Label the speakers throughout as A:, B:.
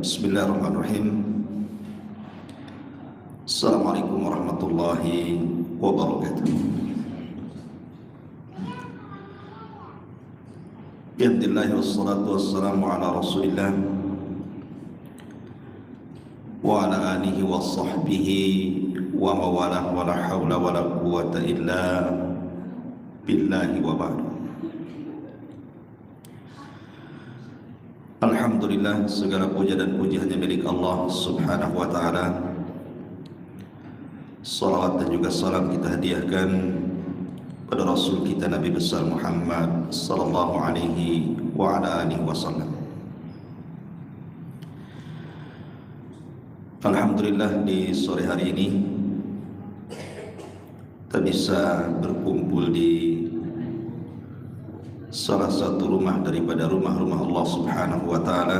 A: Bismillahirrahmanirrahim. Assalamualaikum warahmatullahi wabarakatuh. Bismillah wassalatu wassalamu ala rasulillah wa ala alihi wa sahbihi wa mawalah wa la hawla wa la quwata illa billahi wa ba'du. Alhamdulillah, segala puja dan puji hanya milik Allah subhanahu wa ta'ala. Salawat dan juga salam kita hadiahkan pada Rasul kita Nabi besar Muhammad sallallahu alaihi wa ala alihi wasallam. Alhamdulillah, di sore hari ini kita bisa berkumpul di salah satu rumah daripada rumah-rumah Allah subhanahu wa ta'ala.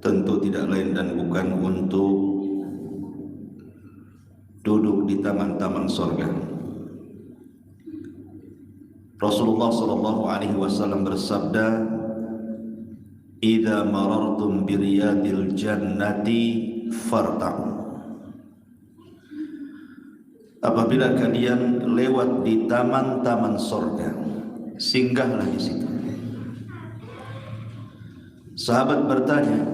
A: Tentu tidak lain dan bukan untuk duduk di taman-taman surga. Rasulullah sallallahu alaihi wasallam bersabda, "Idza marartum bi riyadil jannati farta'u." Apabila kalian lewat di taman-taman surga, singgahlah di situ. Sahabat bertanya,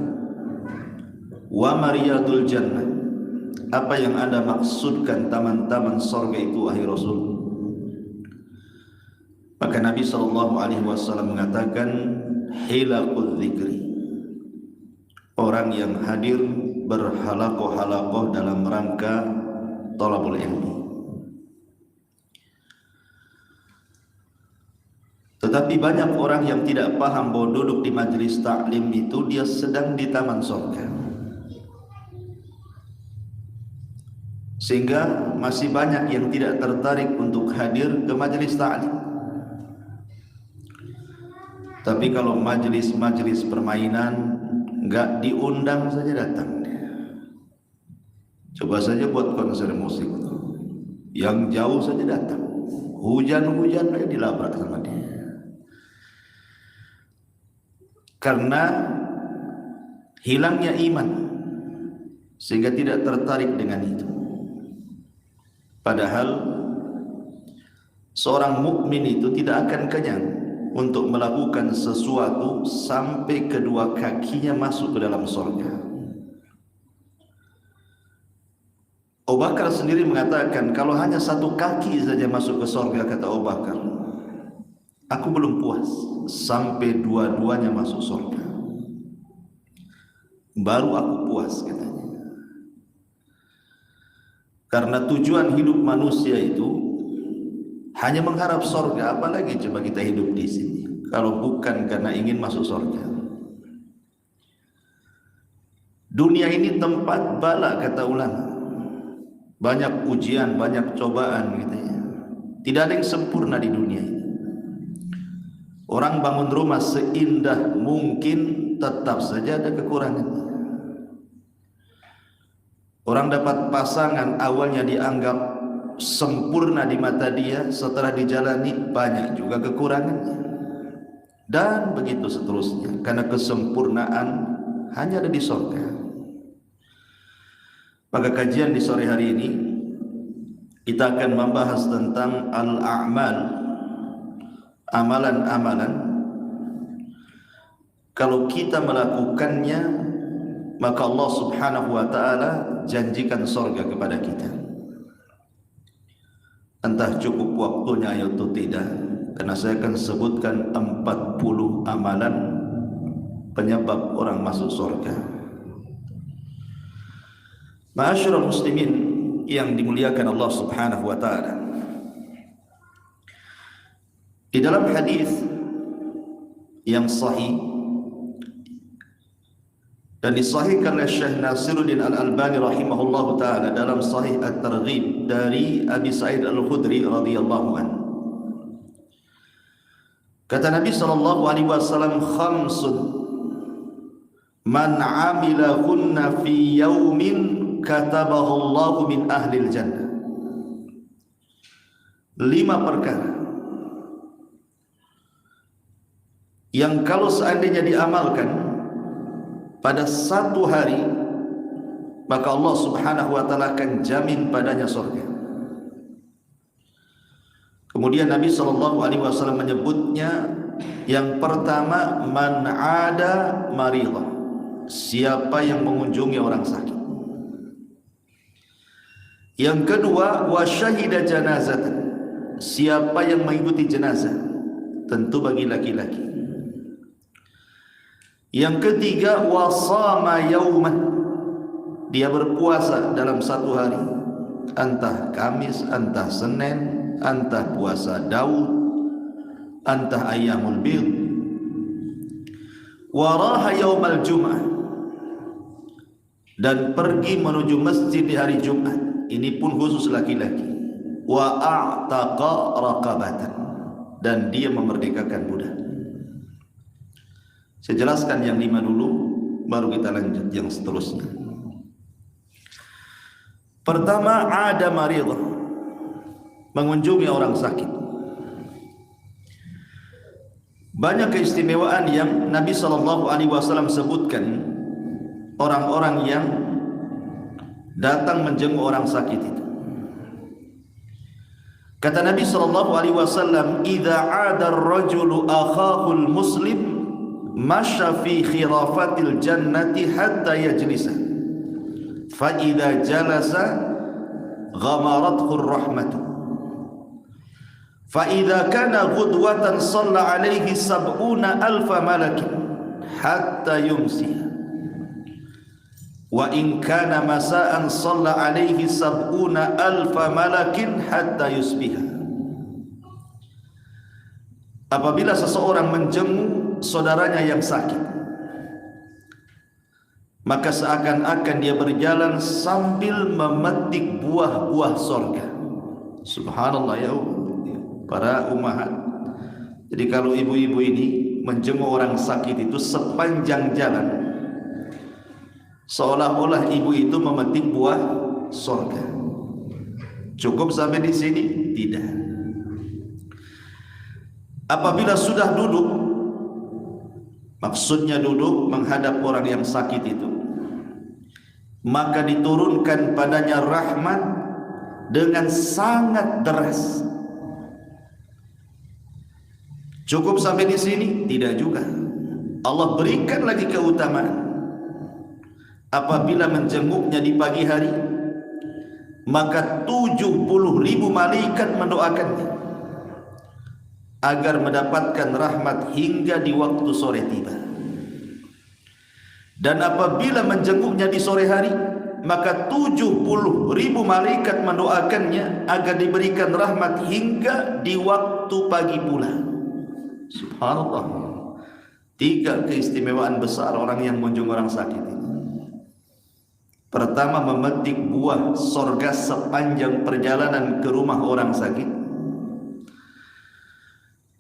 A: "Wa mariyadul jannah?" Apa yang Anda maksudkan taman-taman surga itu, wahai Rasul? Maka Nabi sallallahu alaihi wasallam mengatakan, "Hilaqul dzikri." Orang yang hadir berhalakoh-halakoh dalam rangka thalabul ilmi. Tetapi banyak orang yang tidak paham bahwa duduk di majelis taklim itu dia sedang di taman surga, sehingga masih banyak yang tidak tertarik untuk hadir ke majelis taklim. Tapi kalau majelis-majelis permainan enggak diundang saja datang. Coba saja buat konser musik, yang jauh saja datang, hujan-hujan aja dilabrak sama dia. Karena hilangnya iman, sehingga tidak tertarik dengan itu. Padahal seorang mukmin itu tidak akan kenyang untuk melakukan sesuatu sampai kedua kakinya masuk ke dalam surga. Abu Bakar sendiri mengatakan, kalau hanya satu kaki saja masuk ke surga, kata Abu Bakar, aku belum puas sampai dua-duanya masuk surga, baru aku puas, katanya. Karena tujuan hidup manusia itu hanya mengharap surga, apalagi coba kita hidup di sini kalau bukan karena ingin masuk surga. Dunia ini tempat bala, kata ulama. Banyak ujian, banyak cobaan, katanya. Tidak ada yang sempurna di dunia ini. Orang bangun rumah seindah mungkin, tetap saja ada kekurangannya. Orang dapat pasangan awalnya dianggap sempurna di mata dia, setelah dijalani banyak juga kekurangannya. Dan begitu seterusnya, karena kesempurnaan hanya ada di surga. Maka kajian di sore hari ini kita akan membahas tentang al-a'mal, amalan-amalan. Kalau kita melakukannya, maka Allah subhanahu wa ta'ala janjikan surga kepada kita. Entah cukup waktunya atau tidak, karena saya akan sebutkan 40 amalan penyebab orang masuk surga. Ma'asyiral muslimin yang dimuliakan Allah subhanahu wa ta'ala, di dalam hadis yang sahih dan disahihkan oleh Syekh Nasiruddin Al-Albani rahimahullahu ta'ala dalam Sahih At-Targhib dari Abi Sa'id Al-Khudri radhiyallahu anhu, kata Nabi sallallahu alaihi wasallam, "Khamsun man 'amilahunna fi yaumin katabahu Allahu min ahlil jannah." 5 perkara yang kalau seandainya diamalkan pada satu hari, maka Allah Subhanahu wa taala akan jamin padanya surga. Kemudian Nabi SAW menyebutnya, yang pertama, man ada maridah, siapa yang mengunjungi orang sakit. Yang kedua, wa syahida janazatan, siapa yang mengikuti jenazah, tentu bagi laki-laki. Yang ketiga, wa shama yauman, dia berpuasa dalam satu hari, entah Kamis, entah Senin, entah puasa Daud, entah ayyamul bid. Wa raha yaumal jum'ah, dan pergi menuju masjid di hari Jumat, ini pun khusus laki-laki. Wa a'taqa raqabatan, dan dia memerdekakan budak. Saya jelaskan yang 5 dulu, baru kita lanjut yang seterusnya. Pertama, ada maridah, mengunjungi orang sakit. Banyak keistimewaan yang Nabi SAW sebutkan orang-orang yang datang menjenguk orang sakit itu. Kata Nabi SAW, "Idza 'ada ar-rajulu akhahu al-muslim, masya fi khirafatil jannati hatta yajlisa. Fa idza jalasa ghamarathu ar-rahmatu. Fa idza kana ghudwatan shalla 'alaihi 70,000 malakin hatta yumsi. Wa in kana masa'an shalla 'alaihi 70,000 malakin hatta yusbiha." Apabila seseorang menjenguk saudaranya yang sakit, maka seakan-akan dia berjalan sambil memetik buah-buah sorga. Subhanallah ya para ummahat. Jadi kalau ibu-ibu ini menjenguk orang sakit itu sepanjang jalan, seolah-olah ibu itu memetik buah sorga. Cukup sampai di sini? Tidak. Apabila sudah duduk, maksudnya duduk menghadap orang yang sakit itu, maka diturunkan padanya rahmat dengan sangat deras. Cukup sampai di sini? Tidak juga. Allah berikan lagi keutamaan. Apabila menjenguknya di pagi hari, maka 70,000 malaikat mendoakannya agar mendapatkan rahmat hingga di waktu sore tiba. Dan apabila menjenguknya di sore hari, maka 70,000 malaikat mendoakannya agar diberikan rahmat hingga di waktu pagi pula. Subhanallah. 3 keistimewaan besar orang yang mengunjungi orang sakit ini. Pertama, memetik buah sorga sepanjang perjalanan ke rumah orang sakit.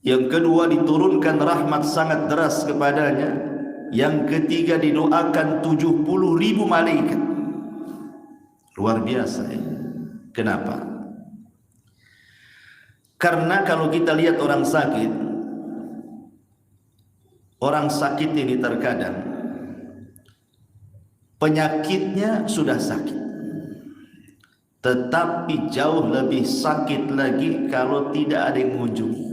A: Yang kedua, diturunkan rahmat sangat deras kepadanya. Yang ketiga, didoakan 70,000 malaikat. Luar biasa ya. Kenapa? Karena kalau kita lihat orang sakit ini terkadang penyakitnya sudah sakit, tetapi jauh lebih sakit lagi kalau tidak ada yang mengunjungi.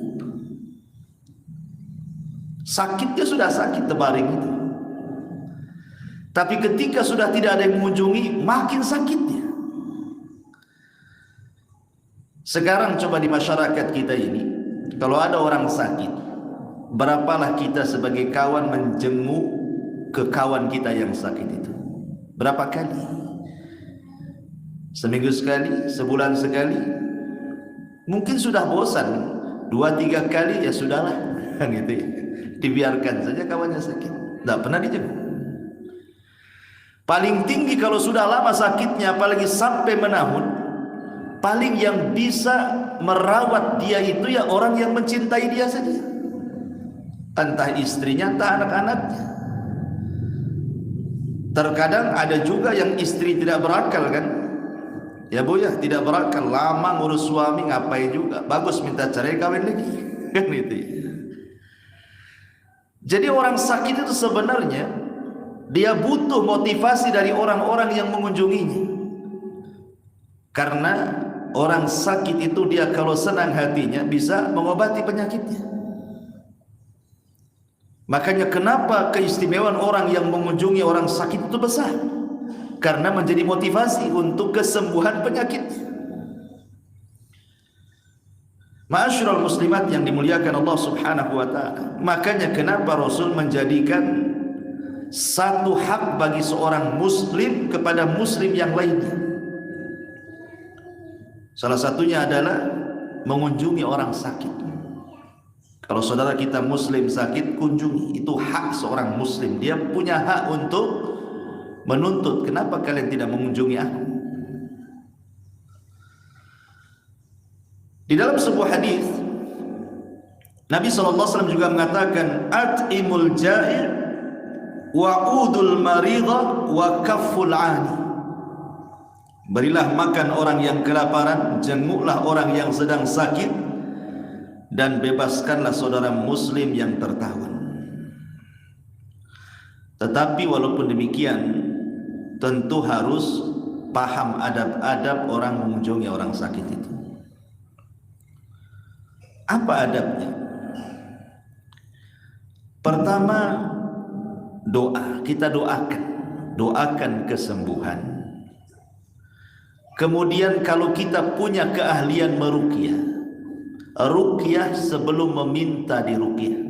A: Sakitnya sudah sakit terbaring itu, tapi ketika sudah tidak ada yang mengunjungi, makin sakitnya. Sekarang coba di masyarakat kita ini, kalau ada orang sakit, berapalah kita sebagai kawan menjenguk ke kawan kita yang sakit itu? Berapa kali? Seminggu sekali, sebulan sekali? Mungkin sudah bosan, 2-3 kali ya sudahlah, gitu ya. Dibiarkan saja kawannya sakit, tidak pernah dijenguk. Paling tinggi kalau sudah lama sakitnya, apalagi sampai menahun, paling yang bisa merawat dia itu ya orang yang mencintai dia saja, entah istrinya, entah anak-anaknya. Terkadang ada juga yang istri tidak berakal kan, ya bu ya, tidak berakal, lama ngurus suami, ngapain juga, bagus minta cerai kawin lagi kan itu ya. Jadi orang sakit itu sebenarnya dia butuh motivasi dari orang-orang yang mengunjunginya. Karena orang sakit itu dia kalau senang hatinya bisa mengobati penyakitnya. Makanya kenapa keistimewaan orang yang mengunjungi orang sakit itu besar? Karena menjadi motivasi untuk kesembuhan penyakitnya. Ma'asyiral muslimat yang dimuliakan Allah Subhanahu wa taala. Makanya kenapa Rasul menjadikan satu hak bagi seorang muslim kepada muslim yang lainnya. Salah satunya adalah mengunjungi orang sakit. Kalau saudara kita muslim sakit, kunjungi. Itu hak seorang muslim. Dia punya hak untuk menuntut, kenapa kalian tidak mengunjungi aku? Di dalam sebuah hadis Nabi SAW juga mengatakan at'imul ja'i' wa'udul maridha wa kafful 'ani. Berilah makan orang yang kelaparan, jenguklah orang yang sedang sakit, dan bebaskanlah saudara muslim yang tertawan. Tetapi walaupun demikian, tentu harus paham adab-adab orang mengunjungi orang sakit itu. Apa adabnya? Pertama, doa. Kita doakan kesembuhan. Kemudian kalau kita punya keahlian meruqyah, ruqyah sebelum meminta diruqyah.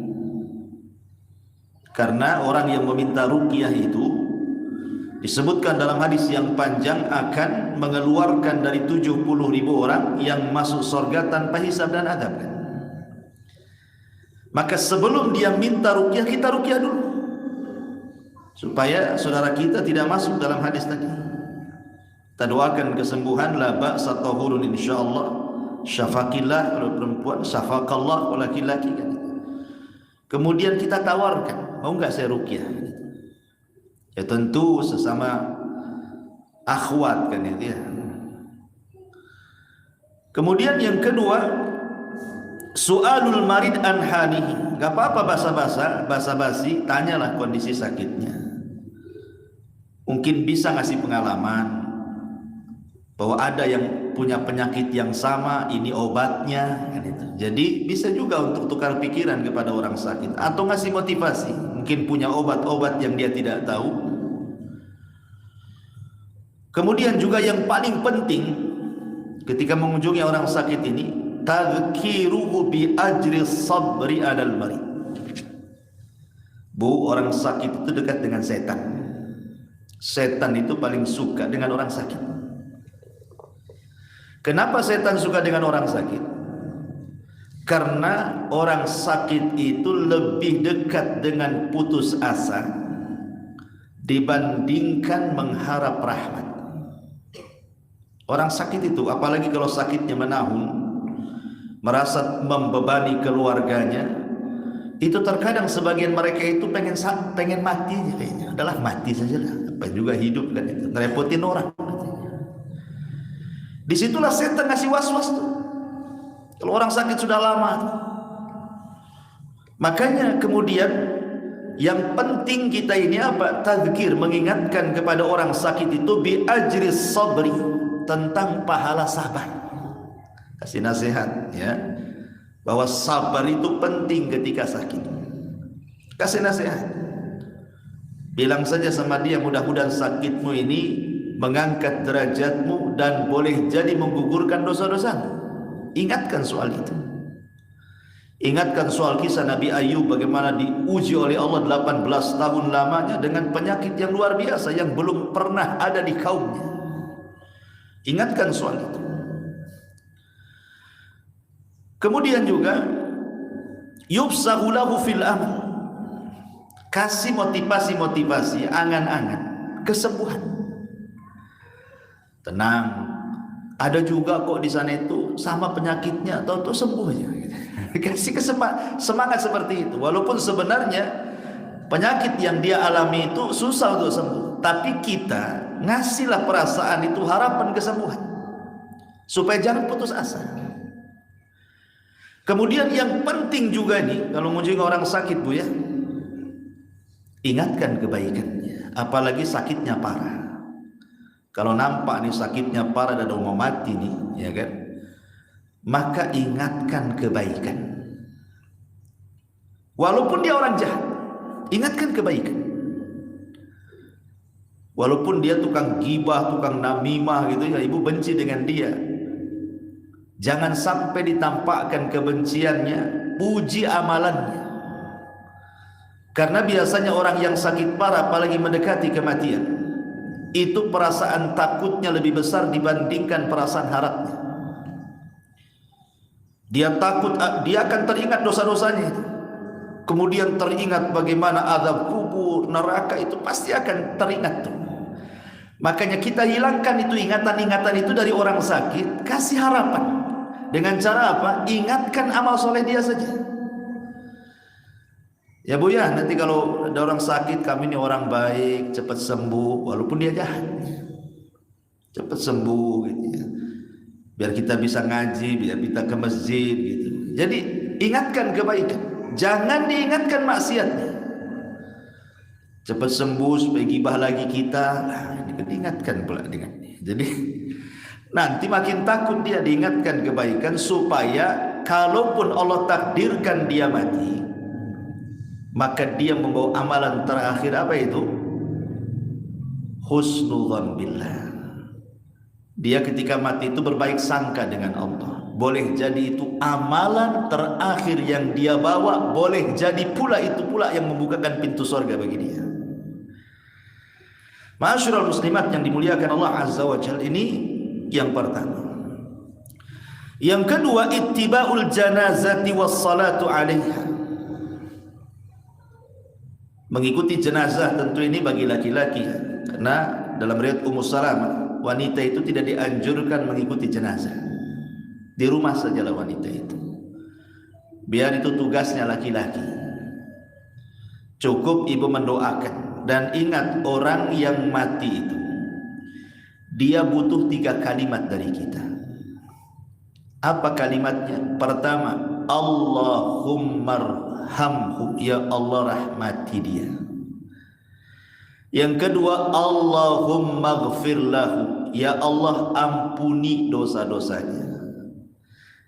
A: Karena orang yang meminta ruqyah itu disebutkan dalam hadis yang panjang akan mengeluarkan dari 70.000 orang yang masuk surga tanpa hisab dan adab. Maka sebelum dia minta ruqyah, kita ruqyah dulu, supaya saudara kita tidak masuk dalam hadis tadi. Kita doakan kesembuhan, la ba'sa tahurun insyaallah, syafaqillah kalau perempuan, syafaqallah kalau laki-laki kan. Kemudian kita tawarkan, mau enggak saya ruqyah? Ya tentu sesama akhwat kan itu ya. Kemudian yang kedua, su'alul marid an halihi. Enggak apa-apa basa-basi, tanyalah kondisi sakitnya. Mungkin bisa ngasih pengalaman bahwa ada yang punya penyakit yang sama, ini obatnya kan itu. Jadi bisa juga untuk tukar pikiran kepada orang sakit atau ngasih motivasi, mungkin punya obat-obat yang dia tidak tahu. Kemudian juga yang paling penting ketika mengunjungi orang sakit ini, tadhkiruhu bi ajri sabri alal marid. Bu, orang sakit itu dekat dengan setan. Setan itu paling suka dengan orang sakit. Kenapa setan suka dengan orang sakit? Karena orang sakit itu lebih dekat dengan putus asa dibandingkan mengharap rahmat. Orang sakit itu, apalagi kalau sakitnya menahun, merasa membebani keluarganya, itu terkadang sebagian mereka itu pengen mati aja kayaknya. Adalah mati saja lah, apa juga hidup kan itu, ngerepotin orang. Disitulah setan ngasih was-was tuh. Kalau orang sakit sudah lama. Makanya kemudian yang penting kita ini apa? Tadzkir, mengingatkan kepada orang sakit itu bi ajri sabri, tentang pahala sabar. Kasih nasihat ya, bahwa sabar itu penting ketika sakit. Kasih nasihat. Bilang saja sama dia, mudah-mudahan sakitmu ini mengangkat derajatmu dan boleh jadi menggugurkan dosa-dosamu. Ingatkan soal itu. Ingatkan soal kisah Nabi Ayub, bagaimana diuji oleh Allah 18 tahun lamanya dengan penyakit yang luar biasa yang belum pernah ada di kaumnya. Ingatkan soal itu. Kemudian juga yubsahu lahu fil amal. Kasih motivasi, angan-angan kesembuhan. Tenang, ada juga kok di sana itu sama penyakitnya, tahu-tahu sembuh aja. Kasih semangat seperti itu. Walaupun sebenarnya penyakit yang dia alami itu susah untuk sembuh, tapi kita ngasihlah perasaan itu harapan kesembuhan, supaya jangan putus asa. Kemudian yang penting juga nih, kalau mengunjungi orang sakit bu ya, ingatkan kebaikannya, apalagi sakitnya parah. Kalau nampak nih sakitnya parah dan mau mati nih, ya kan, maka ingatkan kebaikan. Walaupun dia orang jahat, ingatkan kebaikan. Walaupun dia tukang gibah, tukang namimah gitu ya, ibu benci dengan dia, jangan sampai ditampakkan kebenciannya, puji amalannya. Karena biasanya orang yang sakit parah, apalagi mendekati kematian, itu perasaan takutnya lebih besar dibandingkan perasaan harapnya. Dia takut, dia akan teringat dosa-dosanya itu. Kemudian teringat bagaimana azab kubur, neraka, itu pasti akan teringat tuh. Makanya kita hilangkan itu ingatan-ingatan itu dari orang sakit, kasih harapan. Dengan cara apa? Ingatkan amal soleh dia saja. Ya Bu ya, nanti kalau ada orang sakit, kami ini orang baik, cepat sembuh, walaupun dia jahat, cepat sembuh gitu ya. Biar kita bisa ngaji, biar kita ke masjid gitu. Jadi ingatkan kebaikan, jangan diingatkan maksiatnya. Cepat sembuh supaya gibah lagi kita, diingatkan pula dengan dia. Jadi nanti makin takut dia, diingatkan kebaikan supaya kalaupun Allah takdirkan dia mati, maka dia membawa amalan terakhir apa itu? Husnudzan billah. Dia ketika mati itu berbaik sangka dengan Allah. Boleh jadi itu amalan terakhir yang dia bawa, boleh jadi pula itu pula yang membukakan pintu surga bagi dia. Ma'asyiral muslimat yang dimuliakan Allah Azza wa Jalla, ini yang pertama. Yang kedua, ittiba'ul janazati wassalatu 'alaiha. Mengikuti jenazah tentu ini bagi laki-laki, karena dalam riwayat Ummu Salamah, wanita itu tidak dianjurkan mengikuti jenazah. Di rumah sajalah wanita itu. Biar itu tugasnya laki-laki. Cukup ibu mendoakan. Dan ingat, orang yang mati itu, dia butuh 3 kalimat dari kita. Apa kalimatnya? Pertama, Allahumma'rhamhu, ya Allah rahmati dia. Yang kedua, Allahummaghfir lahu, ya Allah ampuni dosa-dosanya.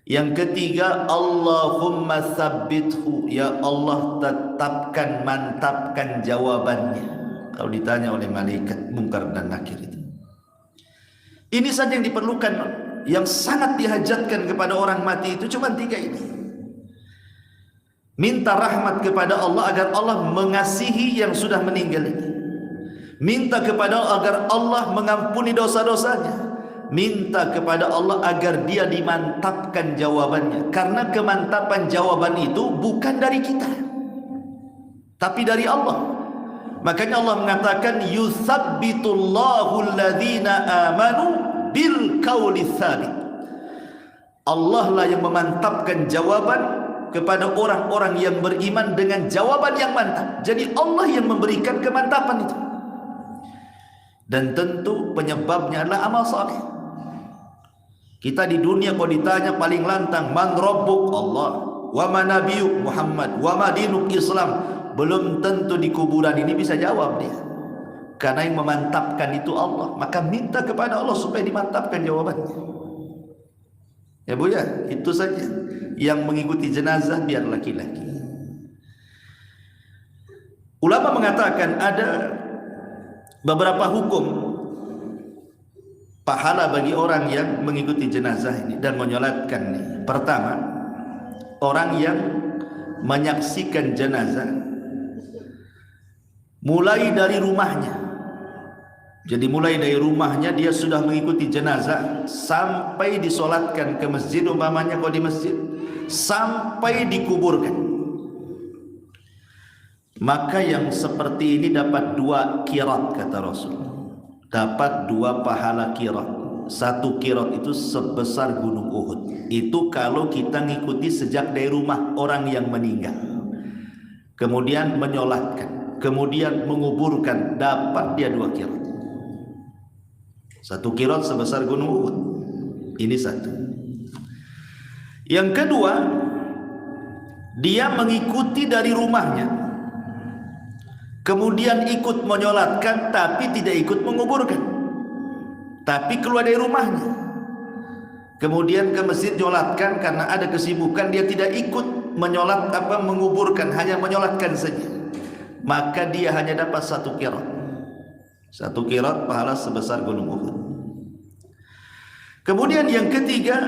A: Yang ketiga, Allahumma tsabbithu, ya Allah tetapkan, mantapkan jawabannya kalau ditanya oleh malaikat Munkar dan Nakir itu. Ini saja yang diperlukan, yang sangat dihajatkan kepada orang mati itu cuma 3 ini. Minta rahmat kepada Allah agar Allah mengasihi yang sudah meninggal ini. Minta kepada Allah agar Allah mengampuni dosa-dosanya. Minta kepada Allah agar dia dimantapkan jawabannya. Karena kemantapan jawaban itu bukan dari kita, tapi dari Allah. Makanya Allah mengatakan, yutsabbitullahu alladhina amanu bil qawli tsabit. Allah lah yang memantapkan jawaban kepada orang-orang yang beriman dengan jawaban yang mantap. Jadi Allah yang memberikan kemantapan itu. Dan tentu penyebabnya adalah amal saleh. Kita di dunia kalau ditanya paling lantang, man rabbuk? Allah. Wa ma nabiyuk? Muhammad. Wa ma dinuk? Islam. Belum tentu di kuburan ini bisa jawab dia. Karena yang memantapkan itu Allah. Maka minta kepada Allah supaya dimantapkan jawabannya. Ya Bu ya, itu saja. Yang mengikuti jenazah biar laki-laki. Ulama mengatakan ada beberapa hukum pahala bagi orang yang mengikuti jenazah ini dan menyolatkan ini. Pertama, orang yang menyaksikan jenazah mulai dari rumahnya. Jadi mulai dari rumahnya dia sudah mengikuti jenazah sampai disolatkan ke masjid, umpamanya kalau di masjid, sampai dikuburkan. Maka yang seperti ini dapat 2 qirat kata Rasul. Dapat 2 pahala qirat. 1 qirat itu sebesar gunung Uhud. Itu kalau kita ngikuti sejak dari rumah orang yang meninggal, kemudian menyolatkan, kemudian menguburkan, dapat dia 2 qirat. 1 qirat sebesar gunung Uhud. Ini 1. Yang kedua, dia mengikuti dari rumahnya. kemudian ikut menyolatkan tapi tidak ikut menguburkan, tapi keluar dari rumahnya, kemudian ke masjid nyolatkan karena ada kesibukan, dia tidak ikut menguburkan, hanya menyolatkan saja, maka dia hanya dapat satu qirat. Satu qirat pahala sebesar gunung Uhud. Kemudian yang ketiga,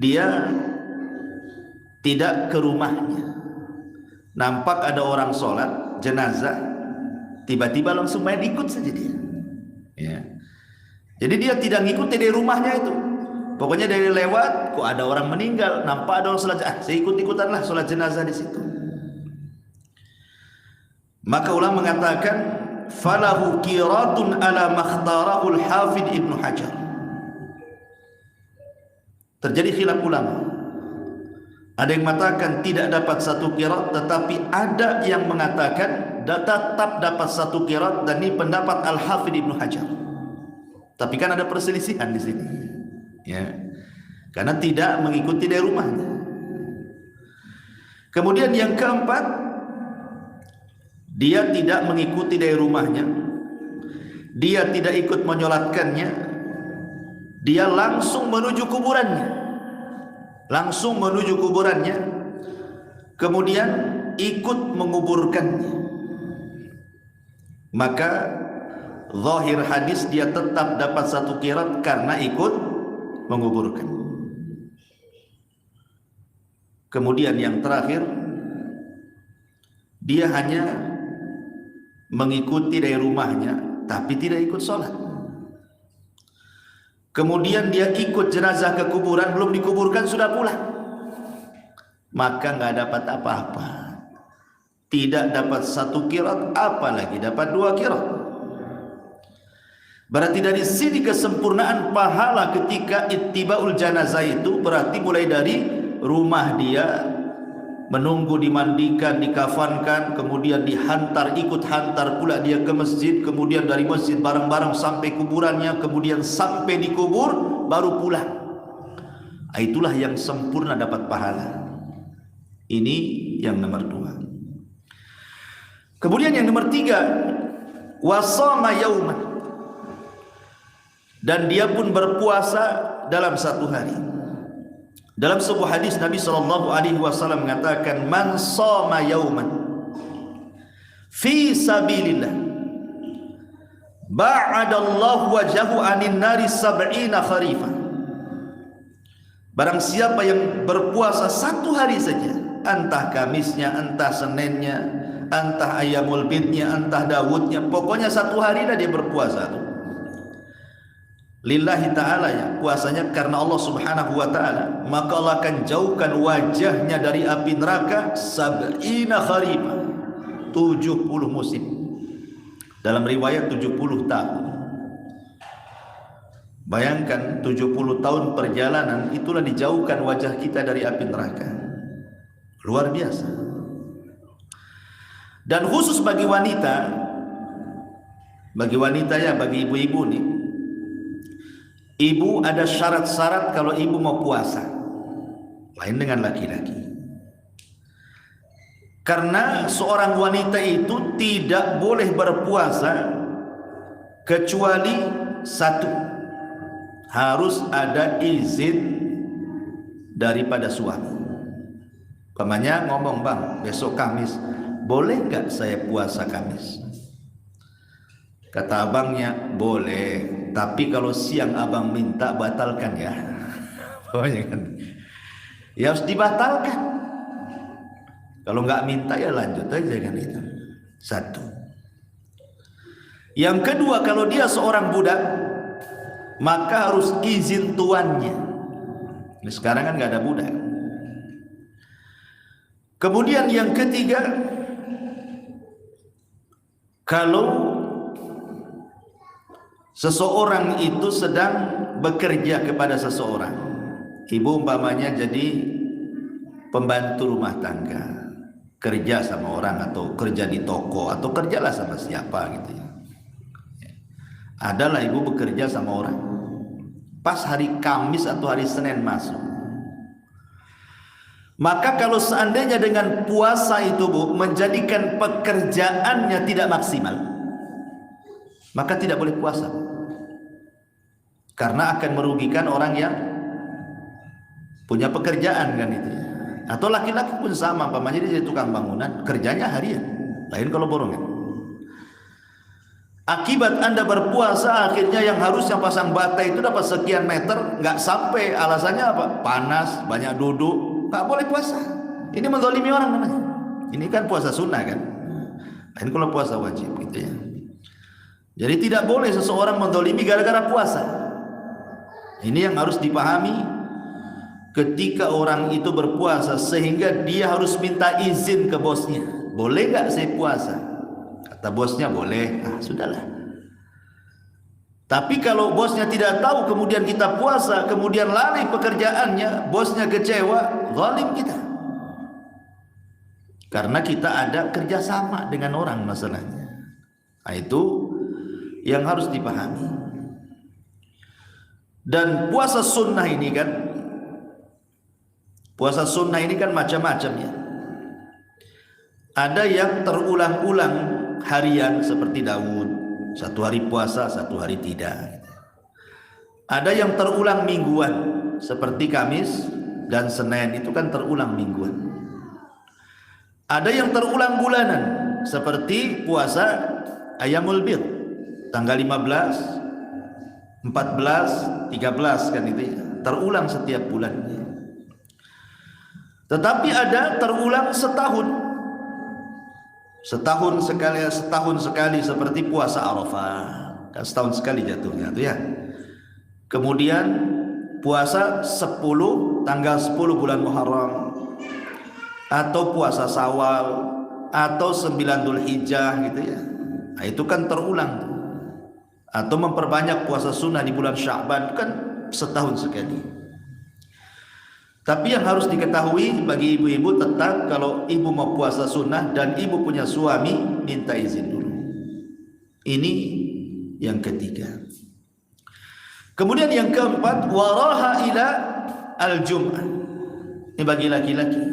A: dia tidak ke rumahnya. Nampak ada orang sholat jenazah, tiba-tiba langsung main ikut saja dia. Ya. Jadi dia tidak ngikuti dari rumahnya itu. Pokoknya dari lewat, kok ada orang meninggal, nampak ada orang sholat, saya ikut-ikutanlah sholat jenazah di situ. Maka ulama mengatakan, falahu qiratun ala makhtarahu al-Hafidh Ibnu Hajar. Terjadi khilaf ulama. Ada yang mengatakan tidak dapat satu qirat, tetapi ada yang mengatakan tetap dapat satu qirat, dan ini pendapat Al-Hafidh Ibnu Hajar. Tapi kan ada perselisihan di sini, ya, karena tidak mengikuti dari rumahnya. Kemudian yang keempat, dia tidak mengikuti dari rumahnya, dia tidak ikut menyolatkannya, dia langsung menuju kuburannya. Langsung menuju kuburannya, kemudian ikut menguburkannya. Maka zahir hadis dia tetap dapat satu qirat karena ikut menguburkan. Kemudian yang terakhir, dia hanya mengikuti dari rumahnya tapi tidak ikut sholat. Kemudian dia ikut jenazah ke kuburan, belum dikuburkan sudah pulang, maka nggak dapat apa-apa. Tidak dapat satu qirat, apalagi dapat dua qirat. Berarti dari sini kesempurnaan pahala ketika ittibaul janazah itu berarti mulai dari rumah dia, menunggu dimandikan, dikafankan, kemudian dihantar, ikut hantar pula dia ke masjid, kemudian dari masjid bareng-bareng sampai kuburannya, kemudian sampai dikubur baru pulang. Itulah yang sempurna dapat pahala. Ini yang nomor 2. Kemudian yang nomor 3, wasama yauman, dan dia pun berpuasa dalam satu hari. Dalam sebuah hadis Nabi SAW mengatakan, man shoma yauman fi sabilillah ba'adallahu wajhahu anin nari sab'ina kharifah. Barang siapa yang berpuasa satu hari saja, entah Kamisnya, entah Seninnya, entah Ayyamul Bidnya, entah Dawudnya, pokoknya satu hari dah dia berpuasa tuh. Lillahi ta'ala, ya, puasanya karena Allah subhanahu wa ta'ala, maka Allah akan jauhkan wajahnya dari api neraka sab'ina kharifah, 70 musim. Dalam riwayat 70 tahun. Bayangkan 70 tahun perjalanan, itulah dijauhkan wajah kita dari api neraka. Luar biasa. Dan khusus bagi wanita ya, bagi ibu-ibu nih, ibu ada syarat-syarat kalau ibu mau puasa, lain dengan laki-laki. Karena seorang wanita itu tidak boleh berpuasa kecuali satu, harus ada izin daripada suami. Pamannya ngomong, bang besok Kamis, boleh nggak saya puasa Kamis? Kata abangnya, boleh, tapi kalau siang abang minta batalkan ya. Pokoknya kan, ya harus dibatalkan. Kalau nggak minta ya lanjut aja kan itu. Satu. Yang kedua, kalau dia seorang budak, maka harus izin tuannya. Ini sekarang kan nggak ada budak. Kemudian yang ketiga, kalau seseorang itu sedang bekerja kepada seseorang, ibu umpamanya jadi pembantu rumah tangga, kerja sama orang atau kerja di toko atau kerjalah sama siapa gitu ya. Adalah ibu bekerja sama orang, pas hari Kamis atau hari Senin masuk, Maka kalau seandainya dengan puasa itu Bu menjadikan pekerjaannya tidak maksimal, maka tidak boleh puasa, karena akan merugikan orang yang punya pekerjaan kan itu. Atau laki-laki pun sama, pamannya dia jadi tukang bangunan, kerjanya harian, lain kalau borongan. Akibat Anda berpuasa, akhirnya yang harusnya pasang bata itu dapat sekian meter, nggak sampai. Alasannya apa? Panas, banyak duduk, nggak boleh puasa. Ini menzalimi orang namanya. Ini kan puasa sunnah kan, lain kalau puasa wajib gitu ya. Jadi tidak boleh seseorang menzalimi gara-gara puasa. Ini yang harus dipahami ketika orang itu berpuasa, sehingga dia harus minta izin ke bosnya. Boleh nggak saya puasa? Kata bosnya boleh, sudahlah. Tapi kalau bosnya tidak tahu, kemudian kita puasa, kemudian lalai pekerjaannya, bosnya kecewa, zalim kita. Karena kita ada kerjasama dengan orang masalahnya. Nah, itu yang harus dipahami. Dan puasa sunnah ini kan, puasa sunnah ini kan macam-macam ya. Ada yang terulang-ulang harian seperti Daud, satu hari puasa, satu hari tidak. Ada yang terulang mingguan seperti Kamis dan Senin, itu kan terulang mingguan. Ada yang terulang bulanan seperti puasa Ayyamul Bid, tanggal 15, 14, 13 kan itu ya. Terulang setiap bulan. Tetapi ada terulang setahun. Setahun sekali seperti puasa Arafah, kan setahun sekali jatuhnya itu ya. Kemudian puasa 10 tanggal 10 bulan Muharram, atau puasa Syawal, atau 9 Dzulhijjah gitu ya. Nah, itu kan terulang. Atau memperbanyak puasa sunnah di bulan Sya'ban, kan setahun sekali. Tapi yang harus diketahui bagi ibu-ibu, tetap kalau ibu mau puasa sunnah dan ibu punya suami, minta izin dulu. Ini yang ketiga. Kemudian yang keempat, waraha ila al-jum'ah. Ini bagi laki-laki.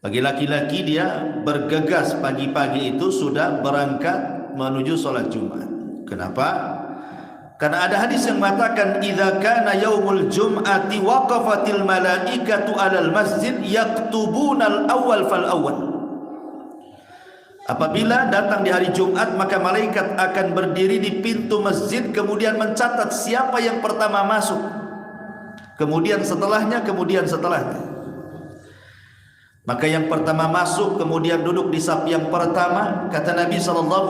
A: Bagi laki-laki, dia bergegas pagi-pagi itu sudah berangkat menuju sholat Jumat. Kenapa? Karena ada hadis yang mengatakan, idza kana yaumul jum'ati waqafatil malaikatu 'alal masjid yaktubunal awwal fal awwal. Apabila datang di hari Jumat, maka malaikat akan berdiri di pintu masjid, kemudian mencatat siapa yang pertama masuk, kemudian setelahnya, kemudian setelahnya. Maka yang pertama masuk, kemudian duduk di saf yang pertama, kata Nabi SAW,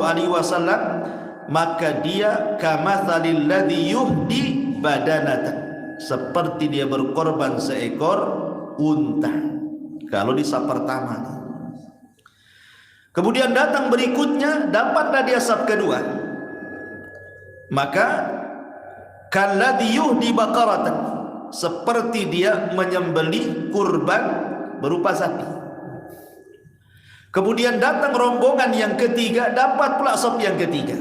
A: maka dia kamathalil ladzi yuhdi badanatan, seperti dia berkorban seekor unta kalau di saf pertama. Kemudian datang berikutnya, dapatlah dia saf kedua, maka kalladzi yuhdi baqaratan, seperti dia menyembelih kurban berupa sapi. Kemudian datang rombongan yang ketiga, dapat pula saf yang ketiga.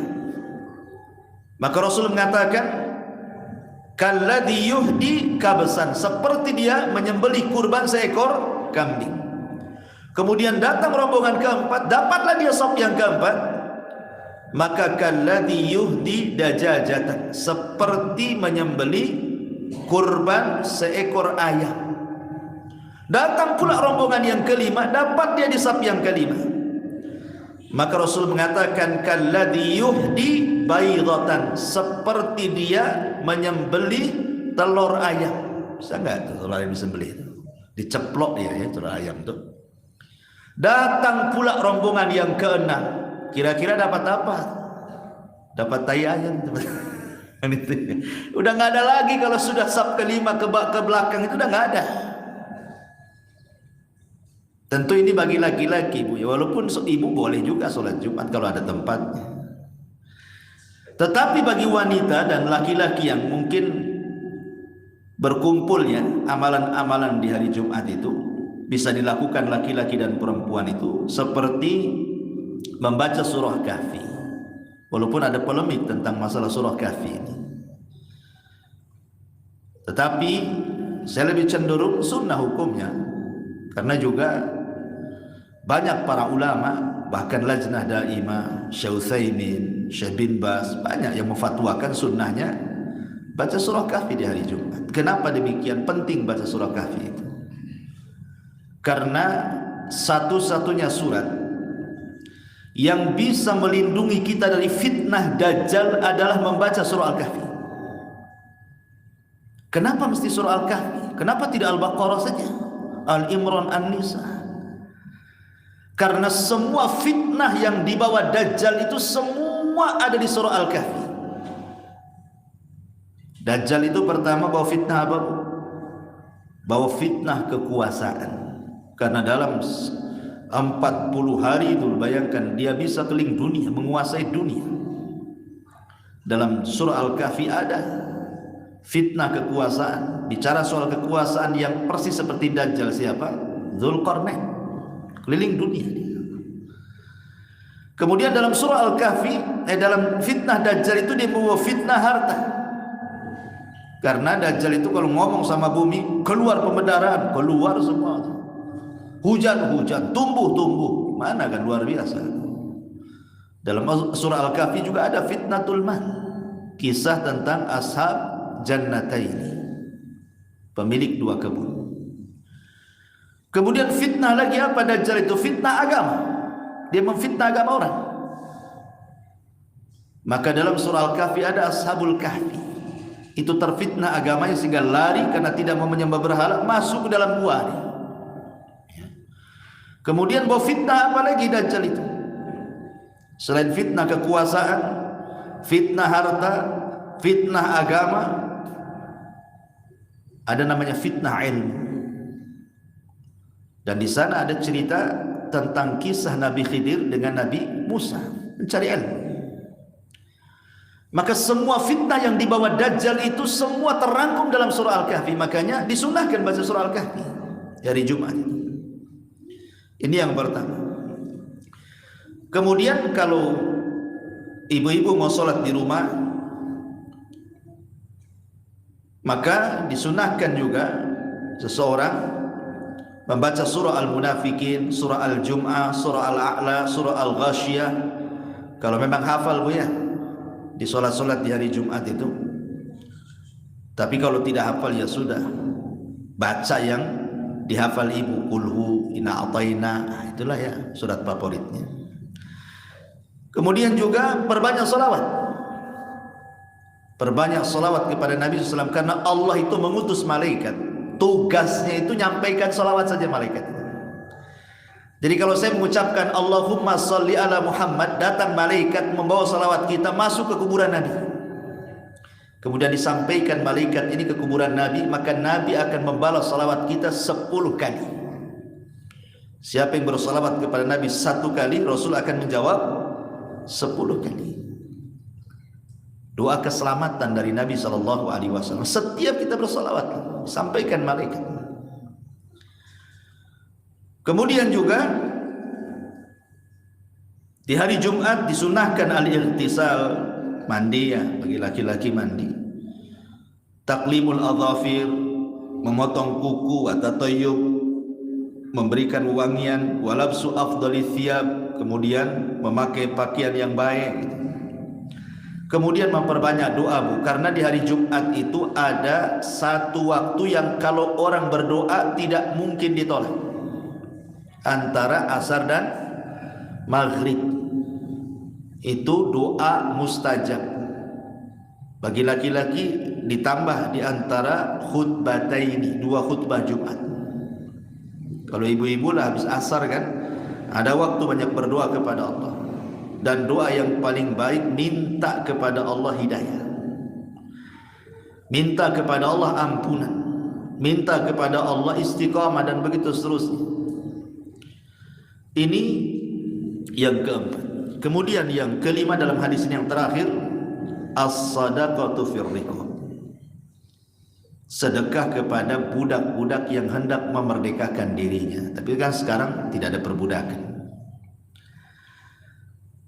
A: Maka Rasul mengatakan, kalladzi yuhdi kabsan, seperti dia menyembelih kurban seekor kambing. Kemudian datang rombongan keempat, dapatlah dia saf yang keempat, maka kalladzi yuhdi dajajatan, seperti menyembelih kurban seekor ayam. Datang pula rombongan yang kelima, dapat dia di saf yang kelima. Maka Rasul mengatakan, kalladzi yuhdi baydatan, seperti dia menyembelih telur ayam. Bisa enggak telur ayam disembelih itu? Diceplok dia ya telur ayam itu. Datang pula rombongan yang keenam. Kira-kira dapat apa? Dapat tai ayam. Udah nggak ada lagi. Kalau sudah saf kelima ke belakang itu udah nggak ada. Tentu ini bagi laki-laki, Bu. Walaupun ibu boleh juga sholat Jumat kalau ada tempatnya. Tetapi bagi wanita dan laki-laki yang mungkin berkumpulnya amalan-amalan di hari Jumat itu, bisa dilakukan laki-laki dan perempuan itu seperti membaca surah Kahfi. Walaupun ada polemik tentang masalah surah Kahfi ini, tetapi Saya lebih cenderung sunnah hukumnya, karena juga banyak para ulama, bahkan Lajnah Daimah, Syekh Utsaimin, Syekh bin Baz, banyak yang memfatwakan sunnahnya baca surah Kahfi di hari Jumat. Kenapa demikian penting baca surah Kahfi itu? Karena satu-satunya surat yang bisa melindungi kita dari fitnah Dajjal adalah membaca surah Al-Kahfi. Kenapa mesti surah Al-Kahfi? Kenapa tidak Al-Baqarah saja? Al-Imran, An-Nisa? Karena semua fitnah yang dibawa Dajjal itu semua ada di surah Al-Kahfi. Dajjal itu pertama bawa fitnah apa? Bawa fitnah kekuasaan. Karena dalam 40 hari itu, bayangkan, dia bisa keliling dunia, menguasai dunia. Dalam surah Al-Kahfi ada fitnah kekuasaan, bicara soal kekuasaan yang persis seperti Dajjal. Siapa? Dzulqarnain, keliling dunia. Kemudian dalam surah Al-Kahfi, dalam fitnah Dajjal itu dia membawa fitnah harta. Karena Dajjal itu kalau ngomong sama bumi, keluar pembenaran, keluar semua. Hujan-hujan, tumbuh-tumbuh. Mana kan, luar biasa. Dalam surah Al-Kahfi juga ada fitnatul mal, kisah tentang ashab jannataini, pemilik dua kebun. Kemudian fitnah lagi apa Dajjal itu? Fitnah agama. Dia memfitnah agama orang. Maka dalam surah Al-Kahfi ada ashabul kahfi. Itu terfitnah agamanya sehingga lari karena tidak mau menyembah berhala, masuk ke dalam gua. Kemudian bawa fitnah apa lagi Dajjal itu? Selain fitnah kekuasaan, fitnah harta, fitnah agama, ada namanya fitnah ilmu. Dan di sana ada cerita tentang kisah Nabi Khidir dengan Nabi Musa mencari ilmu. Maka semua fitnah yang dibawa Dajjal itu semua terangkum dalam surah Al-Kahfi. Makanya disunahkan baca surah Al-Kahfi hari Jumat. Ini yang pertama. Kemudian kalau ibu-ibu mau sholat di rumah, maka disunahkan juga seseorang membaca surah Al-Munafikin, surah Al-Jum'ah, surah Al-A'la, surah Al-Ghasyiyah. Kalau memang hafal bu ya, di sholat-sholat di hari Jumat itu. Tapi kalau tidak hafal ya sudah, baca yang dihafal ibu, kulhu, inna ataina, itulah ya surat favoritnya. Kemudian juga perbanyak salawat. Perbanyak salawat kepada Nabi SAW, karena Allah itu mengutus malaikat. Tugasnya itu nyampaikan salawat saja malaikat. Jadi kalau saya mengucapkan Allahumma salli ala Muhammad, datang malaikat membawa salawat kita masuk ke kuburan Nabi. Kemudian disampaikan malaikat ini ke kuburan Nabi, maka Nabi akan membalas salawat kita 10 kali. Siapa yang bersalawat kepada Nabi 1 kali, Rasul akan menjawab 10 kali. Doa keselamatan dari Nabi SAW. Setiap kita bersalawat, sampaikan malaikat. Kemudian juga di hari Jumat disunahkan al-ightisal, mandi ya, bagi laki-laki mandi. Taqlimul adhafir, memotong kuku atau tayyub, memberikan wangian, walabsu afdali thiyab, kemudian memakai pakaian yang baik. Kemudian memperbanyak doa bu, karena di hari Jumat itu ada satu waktu yang kalau orang berdoa tidak mungkin ditolak, antara asar dan maghrib. Itu doa mustajab. Bagi laki-laki ditambah di antara khutbataini, 2 khutbah Jumat. Kalau ibu-ibu lah habis asar kan, ada waktu banyak berdoa kepada Allah. Dan doa yang paling baik, minta kepada Allah hidayah, minta kepada Allah ampunan, minta kepada Allah istiqamah, dan begitu seterusnya. Ini yang keempat. Kemudian yang kelima dalam hadis ini yang terakhir, as-sadaqatu fir riqab, sedekah kepada budak-budak yang hendak memerdekakan dirinya. Tapi kan sekarang tidak ada perbudakan.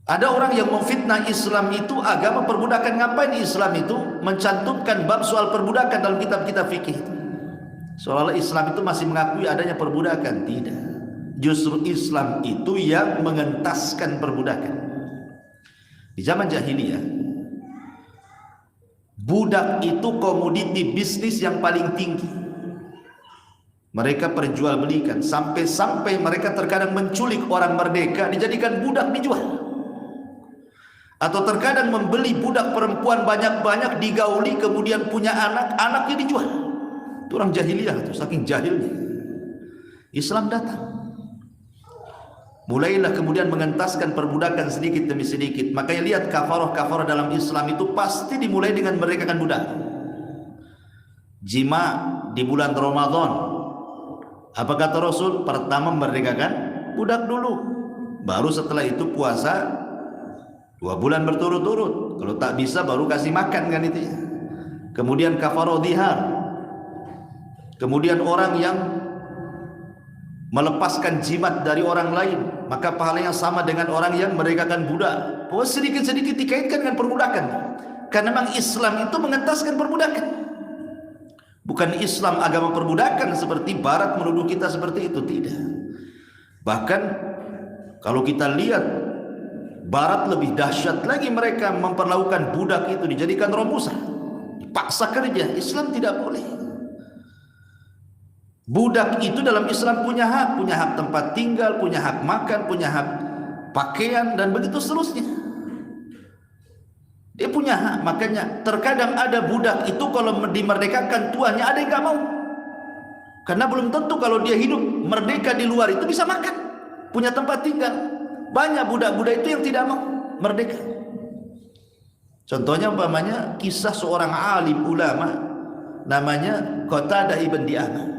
A: Ada orang yang memfitnah Islam itu agama perbudakan. Ngapain Islam itu mencantumkan bab soal perbudakan dalam kitab-kitab fikih? Seolah-olah Islam itu masih mengakui adanya perbudakan. Tidak. Justru Islam itu yang mengentaskan perbudakan. Di zaman jahiliyah, budak itu komoditi bisnis yang paling tinggi. Mereka perjualbelikan, sampai-sampai mereka terkadang menculik orang merdeka, dijadikan budak, dijual. Atau terkadang membeli budak perempuan banyak-banyak, digauli, kemudian punya anak, anaknya dijual. Itu orang jahiliyah, itu saking jahilnya. Islam datang, mulailah kemudian mengentaskan perbudakan sedikit demi sedikit. Makanya lihat kafarah dalam Islam itu pasti dimulai dengan merdekakan budak. Jima di bulan Ramadan, apa kata Rasul? Pertama merdekakan budak dulu, baru setelah itu puasa 2 bulan berturut-turut. Kalau tak bisa baru kasih makan, kan itu ya. Kemudian kafarah dhihar, kemudian orang yang melepaskan jimat dari orang lain, maka pahalanya sama dengan orang yang merdekakan budak. Oh, sedikit-sedikit dikaitkan dengan perbudakan. Karena memang Islam itu mengentaskan perbudakan. Bukan Islam agama perbudakan seperti Barat menuduh kita seperti itu, tidak. Bahkan kalau kita lihat Barat lebih dahsyat lagi, mereka memperlakukan budak itu dijadikan romusa, dipaksa kerja. Islam tidak boleh. Budak itu dalam Islam punya hak tempat tinggal, punya hak makan, punya hak pakaian, dan begitu seterusnya. Dia punya hak. Makanya terkadang ada budak itu kalau dimerdekakan tuannya ada yang gak mau, karena belum tentu kalau dia hidup merdeka di luar itu bisa makan, punya tempat tinggal. Banyak budak-budak itu yang tidak mau merdeka. Contohnya umpamanya kisah seorang alim ulama namanya Qatadah ibn Di'amah.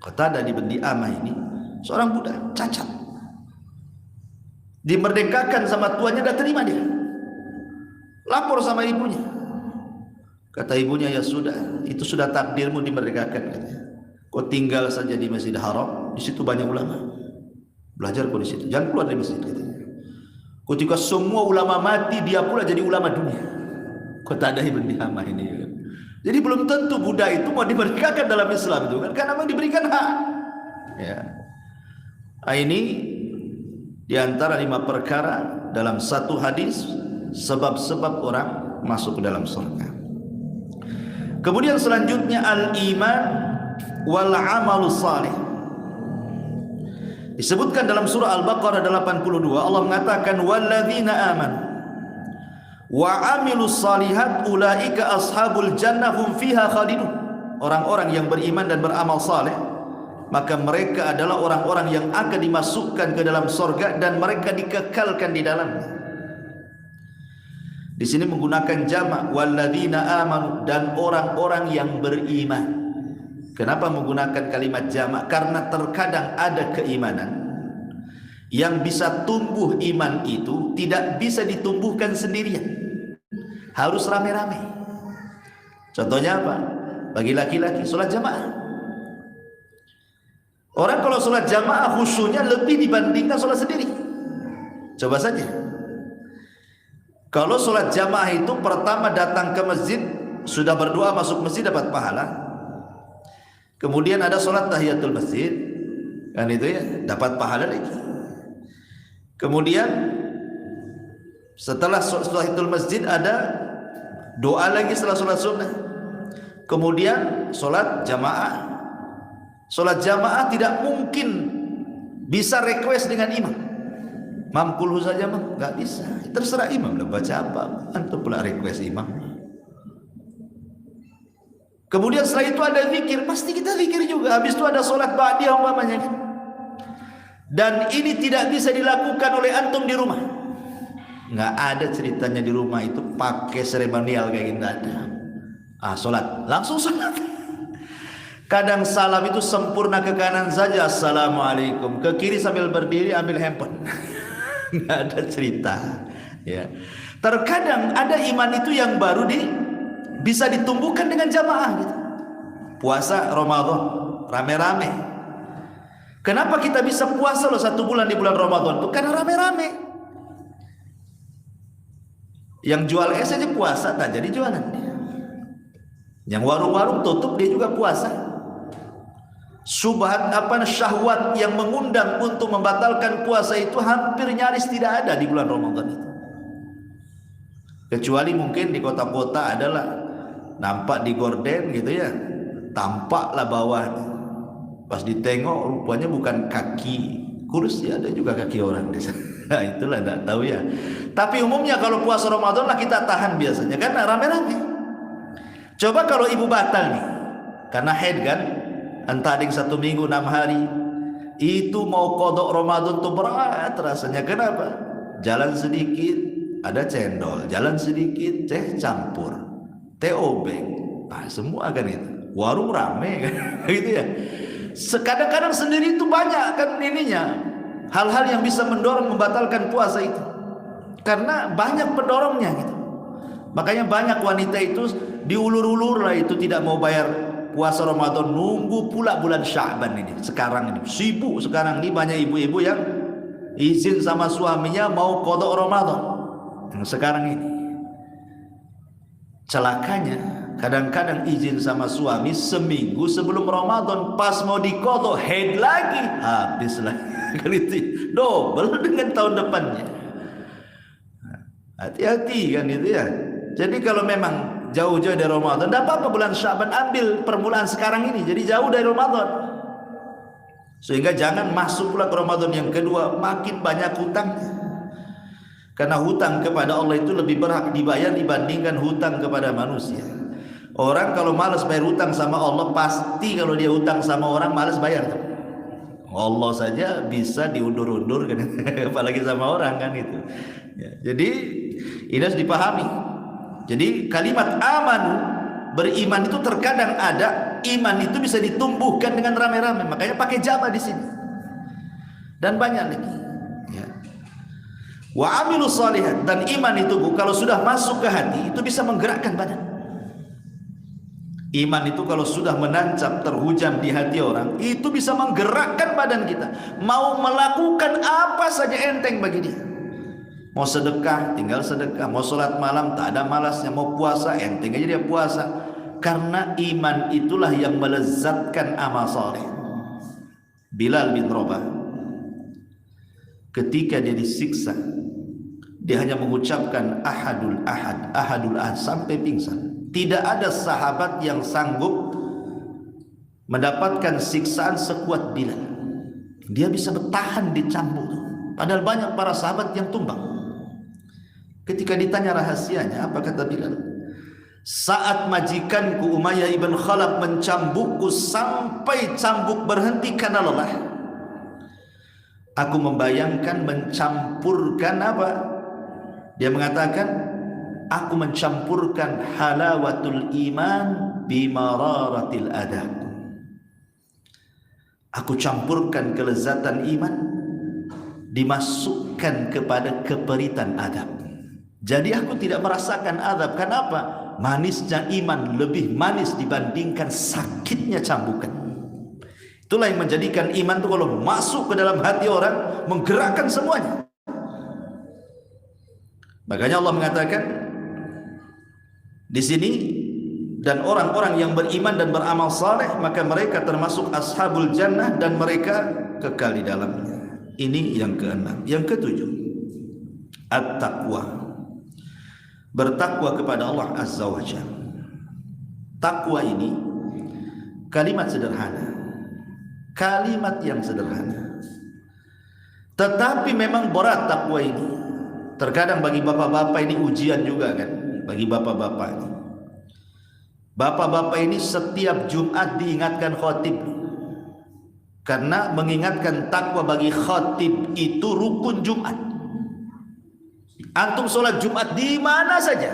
A: Qatadah ibn Di'amah ini seorang budak cacat, dimerdekakan sama tuannya, tidak terima dia. Lapor sama ibunya. Kata ibunya, ya sudah, itu sudah takdirmu dimerdekakan, katanya. Kau tinggal saja di Masjidil Haram, di situ banyak ulama. Belajar kau di situ, jangan keluar dari masjid, katanya. Ketika semua ulama mati, dia pula jadi ulama dunia. Qatadah ibn Di'amah ini. Jadi belum tentu budak itu mau dimerdekakan dalam Islam itu kan, karena memang diberikan hak. Ya. Ini diantara 5 perkara dalam satu hadis, sebab-sebab orang masuk ke dalam surga. Kemudian selanjutnya al-iman wal amalu salih. Disebutkan dalam surah Al-Baqarah 82, Allah mengatakan walladzina amanu wa amilus salihat ulaika ashabul jannah hum fiha khalidun. Orang-orang yang beriman dan beramal saleh, maka mereka adalah orang-orang yang akan dimasukkan ke dalam surga dan mereka dikekalkan di dalamnya. Di sini menggunakan jamak walladzina amanu, dan orang-orang yang beriman. Kenapa menggunakan kalimat jamak? Karena terkadang ada keimanan yang bisa tumbuh, iman itu tidak bisa ditumbuhkan sendirian, harus rame-rame. Contohnya apa? Bagi laki-laki sholat jamaah. Orang kalau sholat jamaah khusyuknya lebih dibandingkan sholat sendiri. Coba saja, kalau sholat jamaah itu pertama datang ke masjid, sudah berdoa masuk masjid dapat pahala. Kemudian ada sholat tahiyatul masjid, kan itu ya, dapat pahala lagi. Kemudian setelah tahiyatul masjid ada doa lagi setelah sholat sunnah. Kemudian sholat jamaah. Sholat jamaah tidak mungkin bisa request dengan imam. Mamkulhu saja mah nggak bisa. Terserah imam lah baca apa, antum pula request imam. Kemudian setelah itu ada zikir, pasti kita zikir juga. Habis itu ada sholat ba'diyah umpamanya. Dan ini tidak bisa dilakukan oleh antum di rumah. Nggak ada ceritanya di rumah itu pakai seremonial kayak gitu, ada. Sholat, langsung sholat. Kadang salam itu sempurna ke kanan saja, assalamualaikum. Ke kiri sambil berdiri ambil handphone. Nggak ada cerita. Ya. Terkadang ada iman itu yang baru bisa ditumbuhkan dengan jamaah gitu. Puasa Ramadan rame-rame. Kenapa kita bisa puasa loh 1 bulan di bulan Ramadan itu? Karena rame-rame. Yang jual es aja puasa, tak jadi jualan. Yang warung-warung tutup dia juga puasa. Subhat syahwat yang mengundang untuk membatalkan puasa itu hampir nyaris tidak ada di bulan Ramadan itu. Kecuali mungkin di kota-kota adalah nampak di gorden gitu ya, tampaklah bawahnya. Pas ditengok rupanya bukan kaki kurus ya, ada juga kaki orang di sana. Nah, itulah tidak tahu ya. Tapi umumnya kalau puasa Ramadan lah kita tahan biasanya karena rame-rame. Coba kalau ibu batal nih karena haid kan, entah ada yang 1 minggu 6 hari, itu mau kodok Ramadan tuh berat rasanya. Kenapa? Jalan sedikit ada cendol, jalan sedikit teh campur, teh obeng, nah semua kan itu. Warung rame kan gitu ya. Kadang-kadang sendiri itu banyak kan ininya, hal-hal yang bisa mendorong membatalkan puasa itu, karena banyak pendorongnya gitu. Makanya banyak wanita itu diulur-ulur lah itu tidak mau bayar puasa Ramadan, nunggu pula bulan Sya'ban ini. Sekarang ini sibuk, sekarang ini banyak ibu-ibu yang izin sama suaminya mau qada Ramadan. Sekarang ini celakanya kadang-kadang izin sama suami seminggu sebelum Ramadan, pas mau diqada haid lagi, habis lagi double dengan tahun depannya. Hati-hati kan itu ya. Jadi kalau memang jauh-jauh dari Ramadan, tidak apa-apa bulan Sya'ban, ambil permulaan sekarang ini, jadi jauh dari Ramadan, sehingga jangan masuk pula ke Ramadan yang kedua makin banyak hutangnya. Karena hutang kepada Allah itu lebih berhak dibayar dibandingkan hutang kepada manusia. Orang kalau malas bayar hutang sama Allah, pasti kalau dia hutang sama orang malas bayar. Allah saja bisa diundur-undur kan, apalagi sama orang kan itu ya. Jadi ini harus dipahami. Jadi kalimat amanu, beriman itu terkadang ada, iman itu bisa ditumbuhkan dengan rame-rame. Makanya pakai jama di sini. Dan banyak lagi. Ya. Wa amilu shalihat, dan iman itu kalau sudah masuk ke hati itu bisa menggerakkan badan. Iman itu kalau sudah menancap terhujam di hati orang, itu bisa menggerakkan badan kita. Mau melakukan apa saja enteng bagi dia. Mau sedekah, tinggal sedekah. Mau sholat malam, tak ada malasnya. Mau puasa, enteng aja dia puasa. Karena iman itulah yang melezatkan amal saleh. Bilal bin Rabah, ketika dia disiksa, dia hanya mengucapkan ahadul ahad, ahadul ahad sampai pingsan. Tidak ada sahabat yang sanggup mendapatkan siksaan sekuat Bilal. Dia bisa bertahan di cambuk. Padahal banyak para sahabat yang tumbang. Ketika ditanya rahasianya, apa kata Bilal? Saat majikanku Umayyah ibn Khalaf mencambukku sampai cambuk berhenti karena lelah, aku membayangkan mencampurkan apa? Dia mengatakan, aku mencampurkan halawatul iman bimararatil adab. Aku campurkan kelezatan iman dimasukkan kepada keperitan adab. Jadi aku tidak merasakan adab. Kenapa? Manisnya iman lebih manis dibandingkan sakitnya cambukan. Itulah yang menjadikan iman itu kalau masuk ke dalam hati orang menggerakkan semuanya. Makanya Allah mengatakan di sini, dan orang-orang yang beriman dan beramal saleh maka mereka termasuk ashabul jannah dan mereka kekal di dalamnya. Ini yang keenam. Yang ketujuh, at-taqwa. Bertakwa kepada Allah Azza wa Jalla. Takwa ini kalimat sederhana, kalimat yang sederhana, tetapi memang berat takwa ini. Terkadang bagi bapak-bapak ini ujian juga kan. Bagi bapak-bapak ini, bapak-bapak ini setiap Jumat diingatkan khatib, karena mengingatkan takwa bagi khatib itu rukun Jumat. Antum sholat Jumat di mana saja,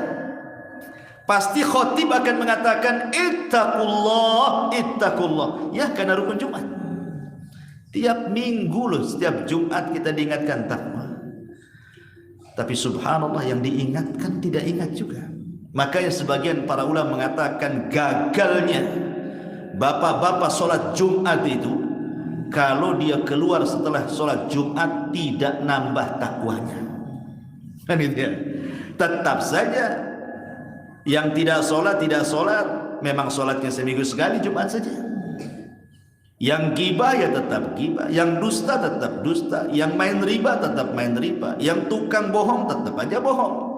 A: pasti khatib akan mengatakan ittaqullah, ittaqullah. Ya, karena rukun Jumat. Tiap minggu loh, setiap Jumat kita diingatkan takwa. Tapi subhanallah, yang diingatkan tidak ingat juga. Makanya sebagian para ulama mengatakan gagalnya bapak-bapak sholat Jumat itu kalau dia keluar setelah sholat Jumat tidak nambah takwanya. Kan itu ya. Tetap saja yang tidak sholat, memang sholatnya seminggu sekali Jumat saja. Yang gibah ya tetap gibah, yang dusta tetap dusta, yang main riba tetap main riba, yang tukang bohong tetap aja bohong.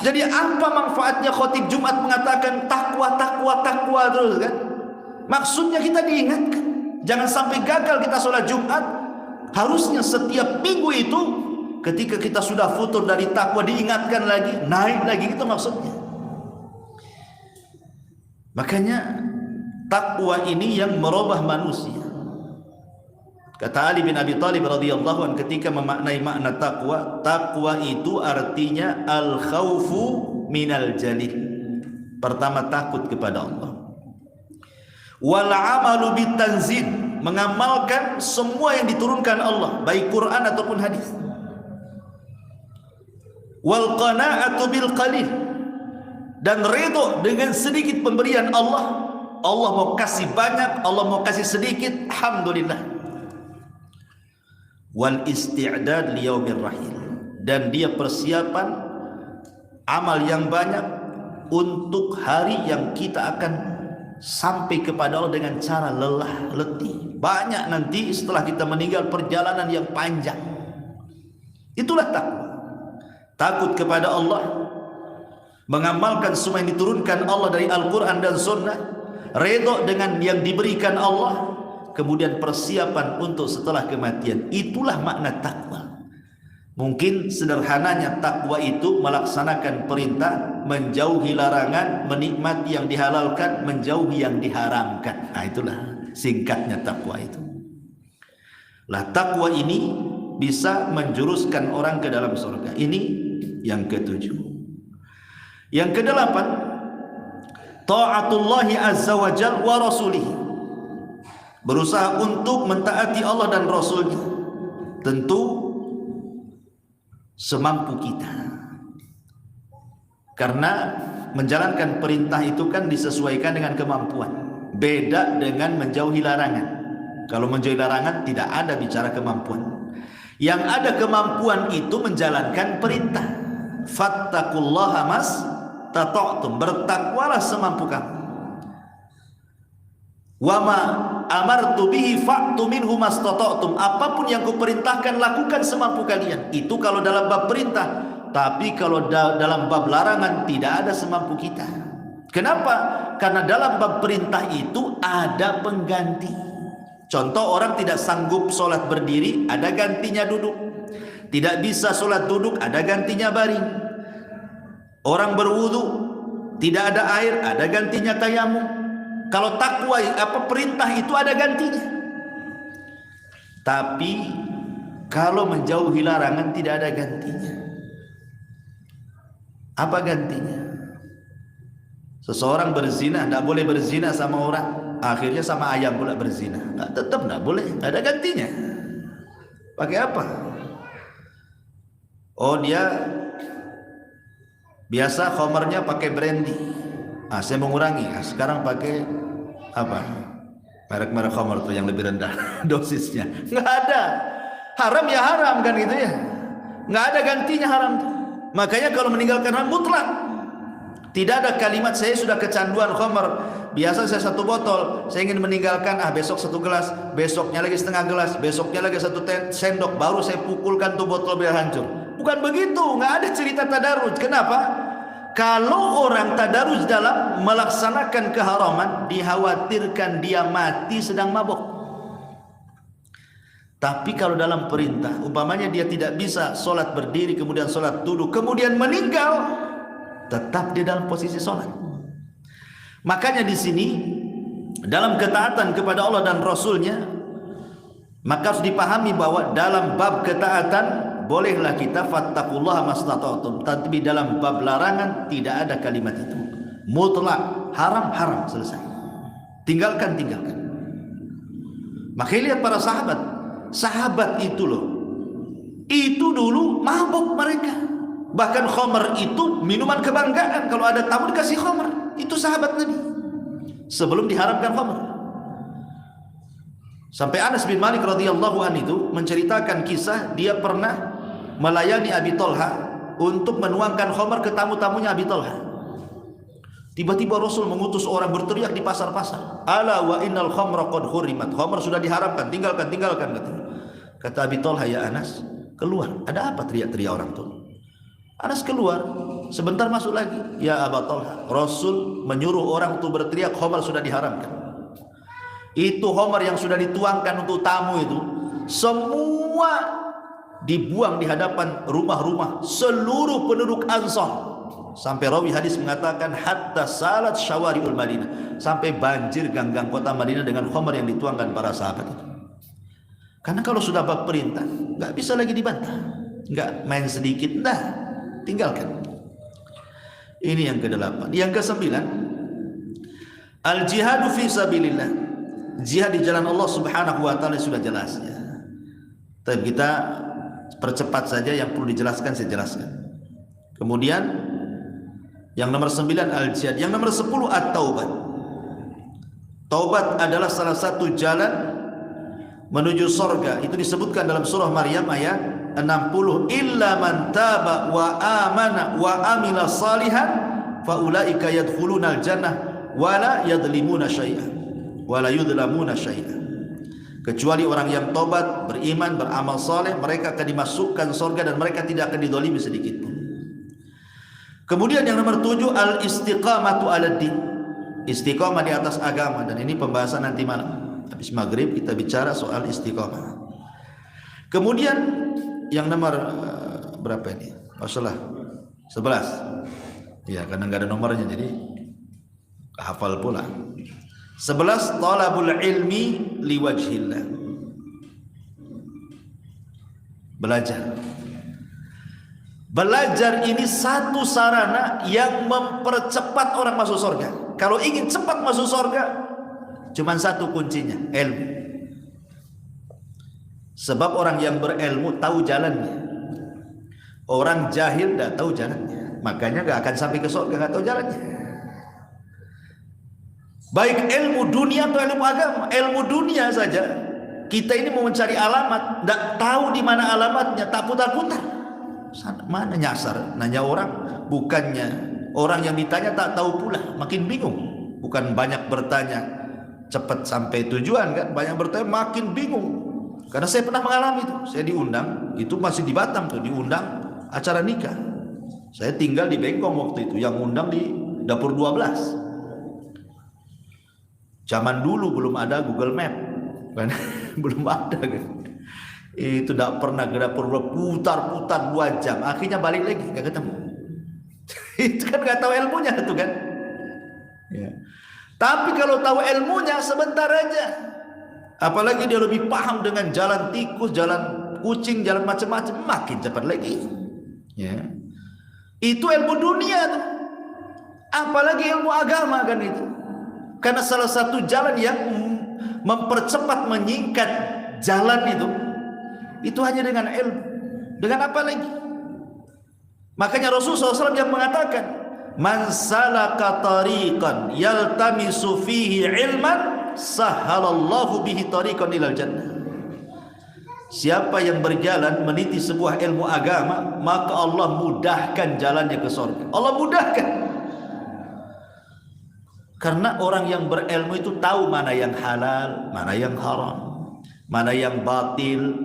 A: Jadi apa manfaatnya khotib Jumat mengatakan takwa, takwa, takwa terus kan? Maksudnya kita diingatkan, jangan sampai gagal kita sholat Jumat. Harusnya setiap minggu itu ketika kita sudah futur dari takwa diingatkan lagi, naik lagi, itu maksudnya. Makanya takwa ini yang merubah manusia. Kata Ali bin Abi Thalib radhiyallahu anhu ketika memaknai makna takwa, takwa itu artinya al khaufu minal jalil. Pertama, takut kepada Allah. Wal amalu bitanzil, mengamalkan semua yang diturunkan Allah, baik Quran ataupun hadis. Wal qana'atu bil qalil, dan ridho dengan sedikit pemberian Allah. Allah mau kasih banyak, Allah mau kasih sedikit, alhamdulillah. Wal isti'dad liyaumir rahil, dan dia persiapan amal yang banyak untuk hari yang kita akan sampai kepada Allah dengan cara lelah letih. Banyak nanti setelah kita meninggal perjalanan yang panjang. Itulah takwa. Takut kepada Allah, mengamalkan semua yang diturunkan Allah dari Al-Quran dan Sunnah, redha dengan yang diberikan Allah, kemudian persiapan untuk setelah kematian. Itulah makna takwa. Mungkin sederhananya takwa itu melaksanakan perintah, menjauhi larangan, menikmati yang dihalalkan, menjauhi yang diharamkan. Nah, itulah singkatnya takwa itu. Lah takwa ini bisa menjuruskan orang ke dalam surga. Ini yang ketujuh. Yang kedelapan, ta'atullahi azza wa jalla wa rasulih, berusaha untuk mentaati Allah dan Rasulnya, tentu semampu kita. Karena menjalankan perintah itu kan disesuaikan dengan kemampuan. Beda dengan menjauhi larangan. Kalau menjauhi larangan tidak ada bicara kemampuan. Yang ada kemampuan itu menjalankan perintah. Fattaqullaha mastata'tum, bertakwalah semampu kamu. Wa ma amartu bihi fa'tu minhu mastata'tum, apapun yang kuperintahkan lakukan semampu kalian. Itu kalau dalam bab perintah. Tapi kalau dalam bab larangan tidak ada semampu kita. Kenapa? Karena dalam bab perintah itu ada pengganti. Contoh, orang tidak sanggup sholat berdiri, ada gantinya duduk. Tidak bisa sholat duduk, ada gantinya baring. Orang berwudu, tidak ada air, ada gantinya tayamum. Kalau takwa perintah itu ada gantinya. Tapi kalau menjauhi larangan tidak ada gantinya. Apa gantinya? Seseorang berzina, tidak boleh berzina sama orang, akhirnya sama ayam pula berzina. Tetap tidak boleh, tidak ada gantinya. Pakai apa? Oh, dia biasa khamarnya pakai brandy. Saya mengurangi. Sekarang pakai apa? Merek-merek khamar tuh yang lebih rendah dosisnya. Nggak ada. Haram ya haram kan gitu ya. Nggak ada gantinya haram tuh. Makanya kalau meninggalkan haram mutlak. Tidak ada kalimat saya sudah kecanduan khamar. Biasa saya satu botol, saya ingin meninggalkan, besok satu gelas, besoknya lagi setengah gelas, besoknya lagi satu sendok, baru saya pukulkan tuh botol biar hancur. Bukan begitu. Nggak ada cerita tadarruj. Kenapa? Kalau orang tadarruj dalam melaksanakan keharaman, dikhawatirkan dia mati sedang mabuk. Tapi kalau dalam perintah, umpamanya dia tidak bisa sholat berdiri, kemudian sholat duduk, kemudian meninggal, tetap dia dalam posisi sholat. Makanya di sini dalam ketaatan kepada Allah dan Rasulnya, maka harus dipahami bahwa dalam bab ketaatan bolehlah kita fattaqullaha mastata'tum, tapi dalam bab larangan tidak ada kalimat itu. Mutlak, haram, haram, selesai. Tinggalkan, tinggalkan. Makanya lihat para sahabat. Sahabat itu loh, itu dulu mabuk mereka. Bahkan khamar itu minuman kebanggaan. Kalau ada tamu dikasih khamar. Itu sahabat Nabi sebelum diharamkan khamar. Sampai Anas bin Malik radhiyallahu anhu itu menceritakan kisah dia pernah melayani Abi Thalha untuk menuangkan khamar ke tamu-tamunya Abi Thalha. Tiba-tiba Rasul mengutus orang berteriak di pasar-pasar, ala wa innal khamra qad hurimat, khamr sudah diharamkan, tinggalkan katanya. Kata Abi Thalha, ya Anas, keluar. Ada apa teriak-teriak orang tuh? Anas keluar, sebentar masuk lagi. Ya Abu Thalha, Rasul menyuruh orang untuk berteriak khamr sudah diharamkan. Itu khamr yang sudah dituangkan untuk tamu itu, semua dibuang di hadapan rumah-rumah seluruh penduduk Ansar. Sampai rawi hadis mengatakan hatta salat syawariul Madinah, sampai banjir gang-gang kota Madinah dengan khamr yang dituangkan para sahabat itu. Karena kalau sudah bab perintah, nggak bisa lagi dibantah, nggak main sedikit, dah tinggalkan. Ini yang ke-8. Yang ke-9, al jihadu fi sabilillah, jihad di jalan Allah Subhanahu wa taala sudah jelas ya. Tapi kita percepat saja, yang perlu dijelaskan saya jelaskan. Kemudian yang nomor 9 al-jihad, yang nomor 10 at-taubat. Taubat adalah salah satu jalan menuju surga. Itu disebutkan dalam surah Maryam ayat 60, illa man taba wa amana wa amila salihan faulaika yadkhulunal jannah wa la yadhlimuna syai'an wa la yudhlamuna syai'an. Kecuali orang yang tobat, beriman, beramal saleh, mereka akan dimasukkan surga dan mereka tidak akan didolimi sedikit pun. Kemudian yang nomor 7 al-istiqamatu 'alad din, istiqamah di atas agama, dan ini pembahasan nanti malam. Habis maghrib kita bicara soal istiqamah. Kemudian yang nomor berapa ini? Masalah 11. Ya, karena enggak ada nomornya jadi hafal pula. 11 talabul ilmi liwajhillah. Belajar ini satu sarana yang mempercepat orang masuk surga. Kalau ingin cepat masuk surga, cuma satu kuncinya, ilmu. Sebab orang yang berilmu tahu jalannya. Orang jahil tidak tahu jalannya, makanya gak akan sampai ke surga, gak tahu jalannya. Baik ilmu dunia atau ilmu agama. Ilmu dunia saja, kita ini mau mencari alamat, tidak tahu di mana alamatnya, tak putar-putar. Mana nyasar, nanya orang, bukannya orang yang ditanya tak tahu pula, makin bingung. Bukan banyak bertanya cepat sampai tujuan kan, banyak bertanya makin bingung. Karena saya pernah mengalami itu. Saya diundang, itu masih di Batam tuh, diundang acara nikah. Saya tinggal di Bengkong waktu itu, yang undang di dapur 12. Zaman dulu belum ada Google Map kan? Belum ada kan. Itu tidak pernah ke dapur, putar-putar 2 jam, akhirnya balik lagi gak ketemu. Itu kan gak tahu ilmunya itu kan ya. Tapi kalau tahu ilmunya sebentar aja, apalagi dia lebih paham dengan jalan tikus, jalan kucing, jalan macam-macam, makin cepat lagi ya. Itu ilmu dunia tuh. Apalagi ilmu agama kan itu. Karena salah satu jalan yang mempercepat, menyingkat jalan itu hanya dengan ilmu. Dengan apa lagi? Makanya Rasulullah SAW yang mengatakan, man salaka tariqan yaltamisu fihi ilman sahhalallahu bihi tariqan ilal jannah. Siapa yang berjalan meniti sebuah ilmu agama, maka Allah mudahkan jalannya ke surga. Allah mudahkan. Karena orang yang berilmu itu tahu mana yang halal, mana yang haram, mana yang batil,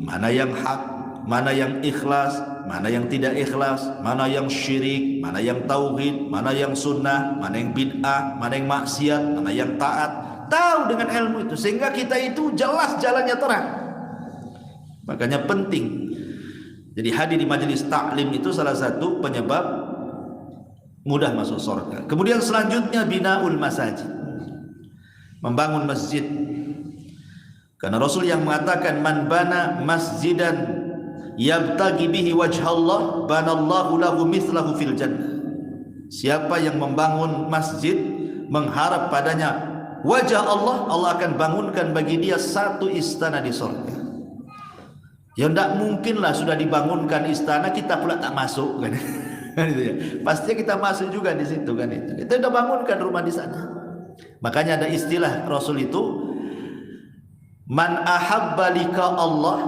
A: mana yang hak, mana yang ikhlas, mana yang tidak ikhlas, mana yang syirik, mana yang tauhid, mana yang sunnah, mana yang bid'ah, mana yang maksiat, mana yang taat. Tahu dengan ilmu itu, sehingga kita itu jelas jalannya terang. Makanya penting. Jadi hadir di majelis taklim itu salah satu penyebab mudah masuk surga. Kemudian selanjutnya binaul masajid, membangun masjid. Karena Rasul yang mengatakan man bana masjidan yabtagi bihi wajhallah banallahu lahu mithlahu fil jannah. Siapa yang membangun masjid mengharap padanya wajah Allah, Allah akan bangunkan bagi dia satu istana di surga. Ya tidak mungkinlah sudah dibangunkan istana kita pula tak masuk kan. Pasti kita masuk juga di situ kan itu. Kita sudah bangunkan rumah di sana. Makanya ada istilah Rasul itu, man ahabba liqa Allah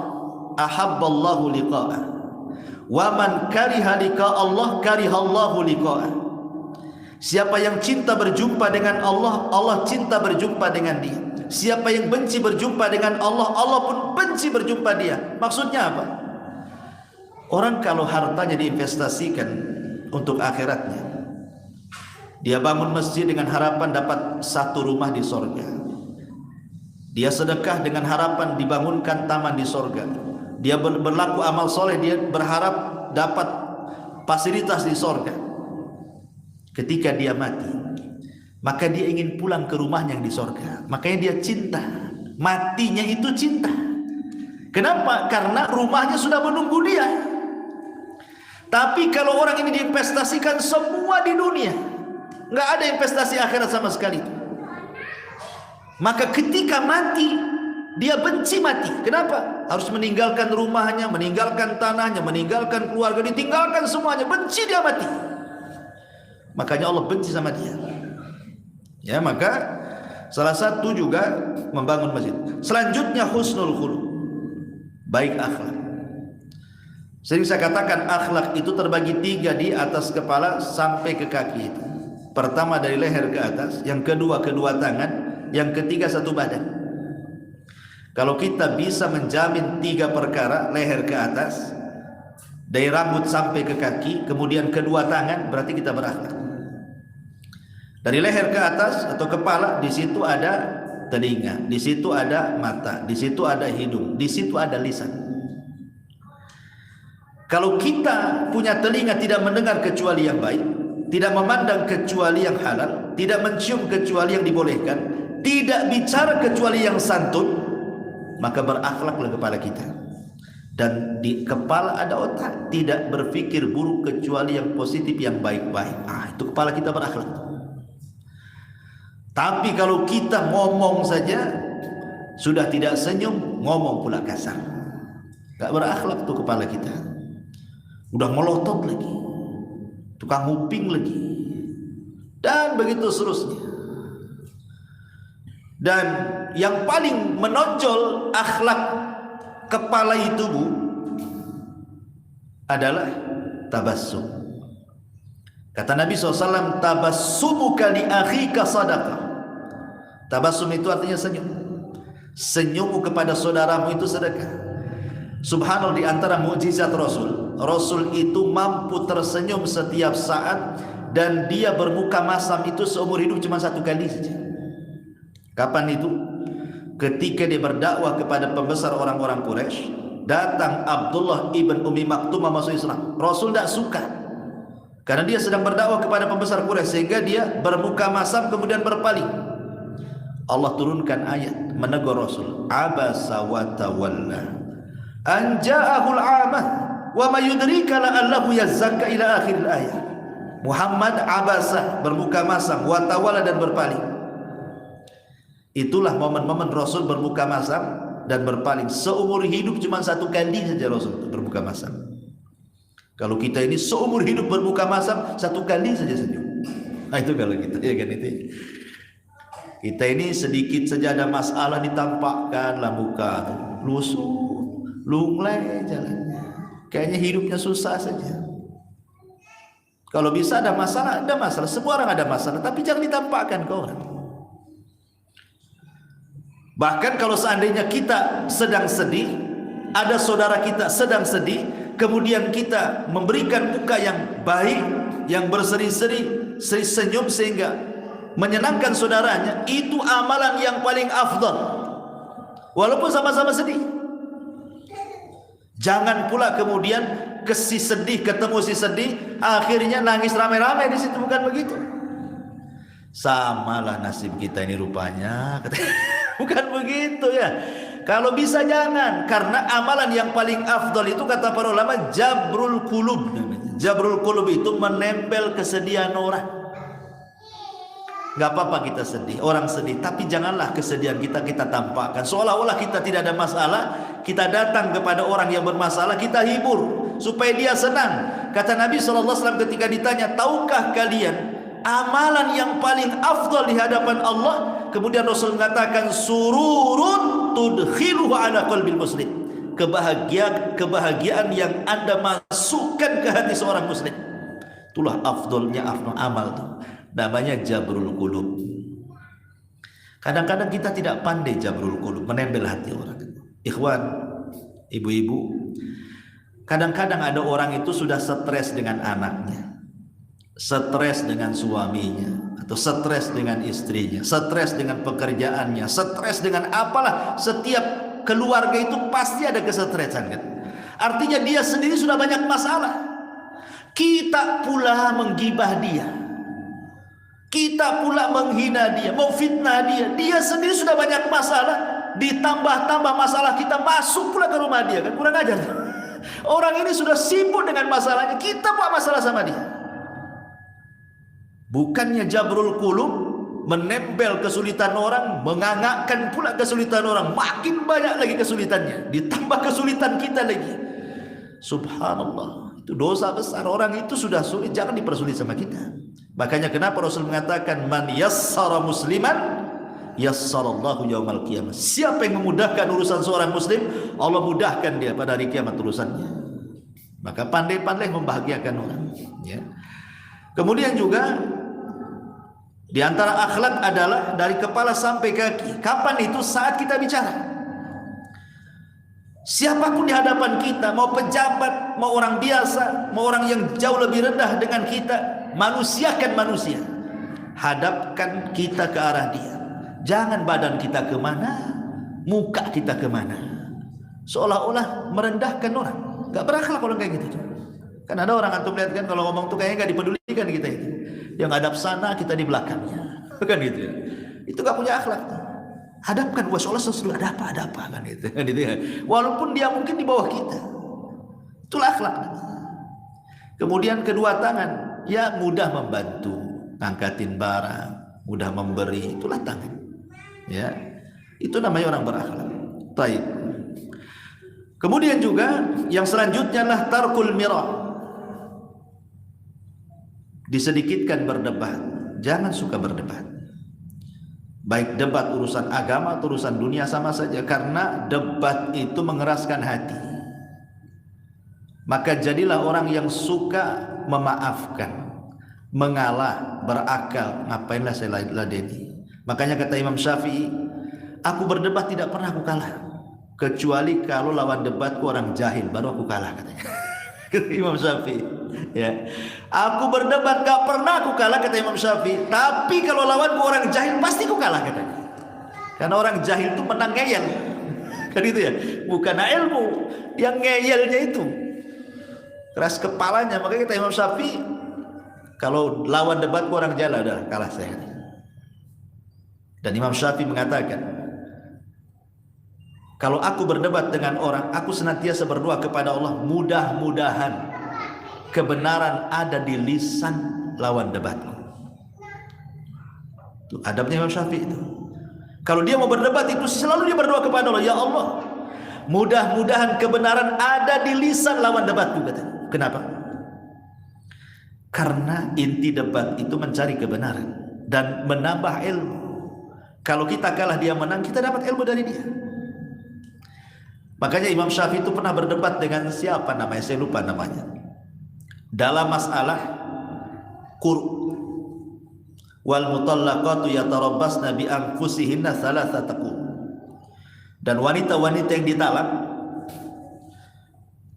A: ahabballahu liqa'ah wa man kariha liqa Allah karihallahu liqa'ah. Siapa yang cinta berjumpa dengan Allah, Allah cinta berjumpa dengan dia. Siapa yang benci berjumpa dengan Allah, Allah pun benci berjumpa dia. Maksudnya apa? Orang kalau hartanya diinvestasikan untuk akhiratnya, dia bangun masjid dengan harapan dapat satu rumah di sorga. Dia sedekah dengan harapan dibangunkan taman di sorga. Dia berlaku amal soleh, dia berharap dapat fasilitas di sorga. Ketika dia mati, maka dia ingin pulang ke rumahnya yang di sorga. Makanya dia cinta. Matinya itu cinta. Kenapa? Karena rumahnya sudah menunggu dia. Tapi kalau orang ini diinvestasikan semua di dunia, nggak ada investasi akhirat sama sekali, maka ketika mati dia benci mati. Kenapa? Harus meninggalkan rumahnya, meninggalkan tanahnya, meninggalkan keluarga, ditinggalkan semuanya, benci dia mati. Makanya Allah benci sama dia. Ya, maka salah satu juga membangun masjid. Selanjutnya husnul khuluq, baik akhlak. Sering saya katakan akhlak itu terbagi tiga di atas kepala sampai ke kaki itu. Pertama dari leher ke atas, yang kedua kedua tangan, yang ketiga satu badan. Kalau kita bisa menjamin tiga perkara, leher ke atas, dari rambut sampai ke kaki, kemudian kedua tangan, berarti kita berakhlak. Dari leher ke atas atau kepala, di situ ada telinga, di situ ada mata, di situ ada hidung, di situ ada lisan. Kalau kita punya telinga tidak mendengar kecuali yang baik, tidak memandang kecuali yang halal, tidak mencium kecuali yang dibolehkan, tidak bicara kecuali yang santun, maka berakhlaklah kepala kita. Dan di kepala ada otak, tidak berpikir buruk kecuali yang positif, yang baik-baik. Itu kepala kita berakhlak. Tapi kalau kita ngomong saja, sudah tidak senyum, ngomong pula kasar, gak berakhlak tuh kepala kita. Udah melotot lagi, tukang nguping lagi, dan begitu seterusnya. Dan yang paling menonjol akhlak kepala itu, Bu, adalah tabassum. Kata Nabi SAW, tabassumuka li akhika sadaqah. Tabassum itu artinya senyum. Senyummu kepada saudaramu itu sedekah. Subhanallah, di antara mukjizat Rasul itu mampu tersenyum setiap saat, dan dia bermuka masam itu seumur hidup cuma satu kali saja. Kapan itu? Ketika dia berdakwah kepada pembesar orang-orang Quraisy, datang Abdullah ibn Umi Maktum masuk Islam. Rasul tidak suka karena dia sedang berdakwah kepada pembesar Quraisy, sehingga dia bermuka masam kemudian berpaling. Allah turunkan ayat menegur Rasul, abasa wa tawalla an ja'ahul amah wa ma yudrika la'allahu yazakka ila akhir ayat. Muhammad abasa, bermuka masam, wa tawalla, dan berpaling. Itulah momen-momen Rasul bermuka masam dan berpaling. Seumur hidup cuma satu kali saja Rasul bermuka masam. Kalau kita ini seumur hidup bermuka masam, satu kali saja senyum. Nah itu kalau kita, ya kan itu. Kita ini sedikit saja ada masalah ditampakkanlah muka, lusuh, lunglai jalannya, kayaknya hidupnya susah saja. Kalau bisa ada masalah, ada masalah. Semua orang ada masalah, tapi jangan ditampakkan ke orang. Bahkan kalau seandainya kita sedang sedih, ada saudara kita sedang sedih, kemudian kita memberikan muka yang baik, yang berseri-seri, senyum sehingga menyenangkan saudaranya, itu amalan yang paling afdal, walaupun sama-sama sedih. Jangan pula kemudian ke si sedih ketemu si sedih, akhirnya nangis rame-rame di situ, bukan begitu. Samalah nasib kita ini rupanya, bukan begitu ya. Kalau bisa jangan, karena amalan yang paling afdal itu kata para ulama jabrul qulub. Jabrul qulub itu menempel kesedihan orang. Gak apa-apa kita sedih, orang sedih, tapi janganlah kesedihan kita tampakkan seolah-olah kita tidak ada masalah. Kita datang kepada orang yang bermasalah, kita hibur supaya dia senang. Kata Nabi SAW ketika ditanya, tahukah kalian amalan yang paling afdal di hadapan Allah? Kemudian Rasul mengatakan, sururun tudkhiluhu ala qalbil muslim. Kebahagiaan yang Anda masukkan ke hati seorang muslim. Itulah afdalnya amal itu. Namanya jabrul qulub. Kadang-kadang kita tidak pandai jabrul qulub, menempel hati orang. Ikhwan, ibu-ibu, kadang-kadang ada orang itu sudah stres dengan anaknya, stres dengan suaminya, atau stres dengan istrinya, stres dengan pekerjaannya, stres dengan apalah. Setiap keluarga itu pasti ada kesetresan kan? Artinya dia sendiri sudah banyak masalah. Kita pula menggibah dia, kita pula menghina dia, memfitnah dia. Dia sendiri sudah banyak masalah, ditambah-tambah masalah kita masuk pula ke rumah dia kan? Kurang ajar. Orang ini sudah sibuk dengan masalahnya, kita buat masalah sama dia. Bukannya jabrul qulub, menempel kesulitan orang, mengangakkan pula kesulitan orang, makin banyak lagi kesulitannya, ditambah kesulitan kita lagi. Subhanallah, itu dosa besar. Orang itu sudah sulit, jangan dipersulit sama kita. Makanya kenapa Rasul mengatakan man yassara musliman yassarallahu yaumal qiyamah. Siapa yang memudahkan urusan seorang muslim, Allah mudahkan dia pada hari kiamat urusannya. Maka pandai-pandai membahagiakan orang ya. Kemudian juga di antara akhlak adalah dari kepala sampai kaki. Kapan itu? Saat kita bicara. Siapapun di hadapan kita, mau pejabat, mau orang biasa, mau orang yang jauh lebih rendah dengan kita, manusiakan manusia, hadapkan kita ke arah dia. Jangan badan kita kemana, muka kita kemana, seolah-olah merendahkan orang. Gak berakhlak kalau kayak gitu. Kan ada orang antum lihat kan, kalau ngomong tuh kayaknya gak dipedulikan kita itu. Yang hadap sana, kita di belakangnya, kan gitu ya. Itu gak punya akhlak tuh. Hadapkan wa seolah sesuatu ada apa kan gitu ya. Walaupun dia mungkin di bawah kita. Itulah akhlak. Kemudian kedua tangan, ya mudah membantu, ngangkatin barang, mudah memberi, itulah tangan. Ya. Itu namanya orang berakhlak. Baik. Kemudian juga yang selanjutnya adalah tarkul mirah. Disedikitkan berdebat. Jangan suka berdebat. Baik debat urusan agama atau urusan dunia sama saja, karena debat itu mengeraskan hati. Maka jadilah orang yang suka memaafkan, mengalah, berakal. Ngapainlah saya ladeni. Makanya kata Imam Syafi'i, aku berdebat tidak pernah aku kalah, kecuali kalau lawan debatku orang jahil, baru aku kalah katanya. Imam Syafi'i ya. Aku berdebat gak pernah aku kalah kata Imam Syafi'i, tapi kalau lawanku orang jahil pasti aku kalah katanya. Karena orang jahil itu menang ngeyel kan itu ya, bukan ilmu, yang ngeyelnya itu keras kepalanya. Makanya kata Imam Syafi'i, kalau lawan debatku orang jahil udah kalah saya. Dan Imam Syafi'i mengatakan, kalau aku berdebat dengan orang, aku senantiasa berdoa kepada Allah, mudah-mudahan kebenaran ada di lisan lawan debatku. Itu adabnya Imam Syafi'i itu. Kalau dia mau berdebat itu selalu dia berdoa kepada Allah, ya Allah, mudah-mudahan kebenaran ada di lisan lawan debatku katanya. Kenapa? Karena inti debat itu mencari kebenaran dan menambah ilmu. Kalau kita kalah dia menang, kita dapat ilmu dari dia. Makanya Imam Syafi'i itu pernah berdebat dengan siapa namanya, saya lupa namanya, dalam masalah qur'. Wal mutallaqatu yatarabbasna bi anfusihinna thalathata qur'. Dan wanita-wanita yang ditalak,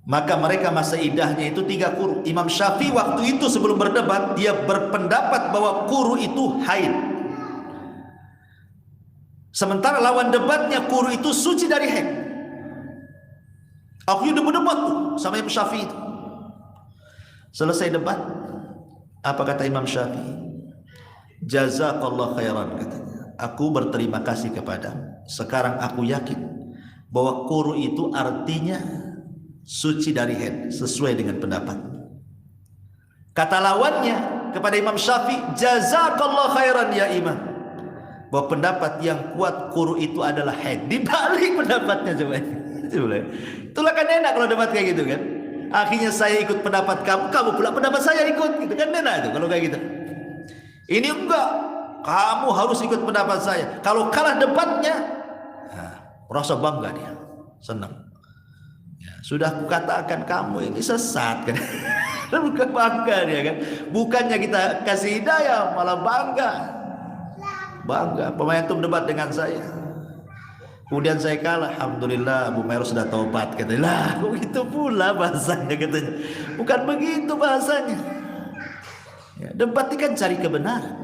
A: maka mereka masa iddahnya itu 3 qur'. Imam Syafi'i waktu itu sebelum berdebat, dia berpendapat bahwa qur' itu haid. Sementara lawan debatnya qur' itu suci dari haid. Aku debat tuh sama Imam Syafi'i itu. Selesai debat, apa kata Imam Syafi'i? Jazakallah khairan katanya. Aku berterima kasih kepadamu. Sekarang aku yakin bahwa qur' itu artinya suci dari haid, sesuai dengan pendapat. Kata lawannya kepada Imam Syafi'i, jazakallah khairan ya imam, bahwa pendapat yang kuat qur' itu adalah haid. Dibalik pendapatnya coba. Itulah kan enak kalau debat kayak gitu kan. Akhirnya saya ikut pendapat kamu, kamu pula pendapat saya ikut, gitu kan enak itu kalau kayak gitu. Ini enggak, kamu harus ikut pendapat saya. Kalau kalah debatnya, nah, rasa bangga dia, senang. Ya. Sudah kukatakan kamu ini sesat kan. Bukan bangga dia kan. Bukannya kita kasih hidayah malah bangga. Bangga. Pemaintum debat dengan saya. Kemudian saya kalah. Alhamdulillah Bu Mero sudah taubat katanya. Lah begitu pula bahasanya katanya. Bukan begitu bahasanya. Ya, debat ini kan cari kebenaran.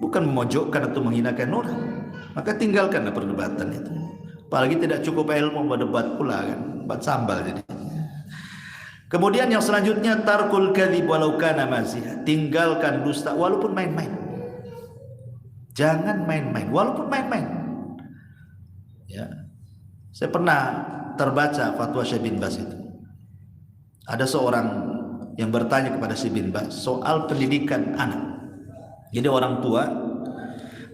A: Bukan memojokkan atau menghinakan orang. Maka tinggalkanlah perdebatan itu. Apalagi tidak cukup ilmu berdebat pula kan. Debat sambal jadi. Kemudian yang selanjutnya tarkul kadzib walau kana mazih. Tinggalkan dusta walaupun main-main. Jangan main-main walaupun main-main. Ya. Saya pernah terbaca fatwa Syekh bin Baz itu. Ada seorang yang bertanya kepada Syekh bin Baz soal pendidikan anak. Jadi orang tua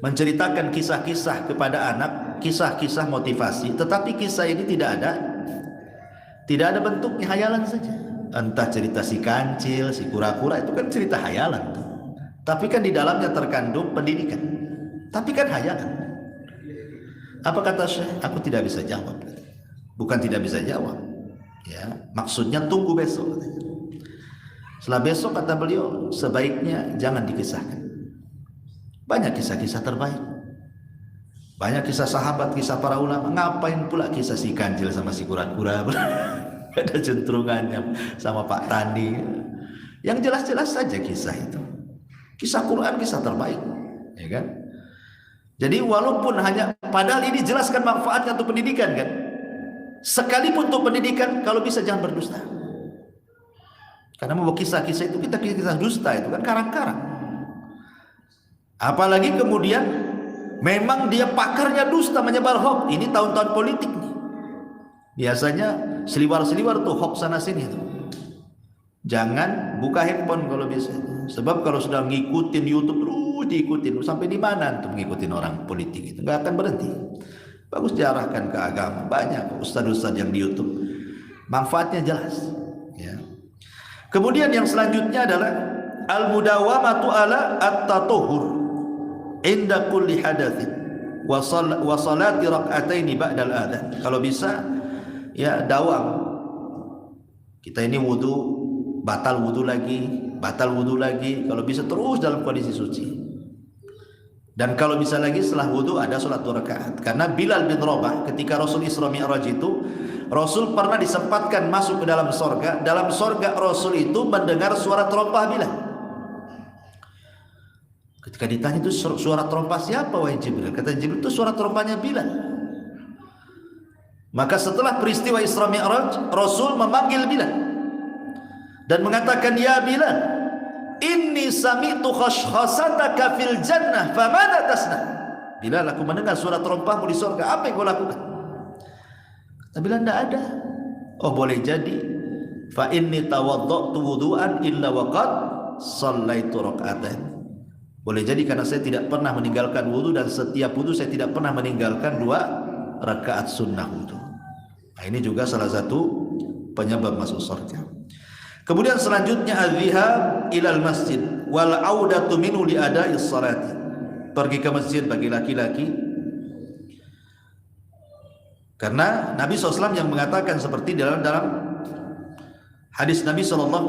A: menceritakan kisah-kisah kepada anak, kisah-kisah motivasi, tetapi kisah ini tidak ada bentuknya, hayalan saja. Entah cerita si kancil, si kura-kura, itu kan cerita hayalan tuh. Tapi kan di dalamnya terkandung pendidikan. Tapi kan hayalan. Apa kata Syekh? Aku tidak bisa jawab. Bukan tidak bisa jawab. Ya, maksudnya tunggu besok. Setelah besok kata beliau, sebaiknya jangan dikisahkan. Banyak kisah-kisah terbaik. Banyak kisah sahabat, kisah para ulama. Ngapain pula kisah si kancil sama si kura-kura? Ada cenderungannya sama Pak Tani. Yang jelas-jelas saja kisah itu. Kisah Quran, kisah terbaik. Ya kan? Jadi walaupun hanya, padahal ini jelaskan manfaatnya untuk pendidikan kan. Sekalipun untuk pendidikan, kalau bisa jangan berdusta. Karena mau kisah-kisah itu, kita kisah dusta itu kan karang-karang. Apalagi kemudian memang dia pakarnya dusta, menyebar hoax. Ini tahun-tahun politik nih. Biasanya seliwar-seliwar tuh hoax sana sini tuh. Jangan buka handphone kalau bisa. Sebab kalau sudah ngikutin YouTube terus diikutin, sampai di mana untuk ngikutin orang politik itu nggak akan berhenti. Bagus diarahkan ke agama. Banyak ustadz-ustadz yang di YouTube. Manfaatnya jelas. Ya. Kemudian yang selanjutnya adalah al-mudawamatu ala at-tatuhur inda kulli hadatsin wa salati rak'ataini ba'dal adzan. Kalau bisa ya dawam. Kita ini wudu, batal wudu lagi, kalau bisa terus dalam kondisi suci. Dan kalau bisa lagi setelah wudu ada salat 2 rakaat. Karena Bilal bin Rabah ketika Rasul Isra Mi'raj itu, Rasul pernah disempatkan masuk ke dalam sorga. Dalam sorga Rasul itu mendengar suara terompah Bilal. Ketika ditanya itu suara terompah siapa wahai Jibril? Kata Jibril itu suara terompahnya Bilal. Maka setelah peristiwa Isra Mi'raj, Rasul memanggil Bilal dan mengatakan, "Ya Bilal, inni sami'tu khashkhasataka fil jannah, famadza tasna?" Bilal, aku mendengar suara terompahmu di surga, apa yang kau lakukan? Kata Bilal, tidak ada. Oh, boleh jadi. Fa inni tawaddatu wudu'an illa waqad shallaitu rak'atain. Boleh jadi karena saya tidak pernah meninggalkan wudu, dan setiap wudu saya tidak pernah meninggalkan 2 rakaat sunnah wudu. Nah, ini juga salah satu penyebab masuk surga. Kemudian selanjutnya al-dhihab ilal masjid wal audatu minhu li ada'is salati. Pergi ke masjid bagi laki-laki. Karena Nabi SAW yang mengatakan seperti dalam hadis Nabi SAW,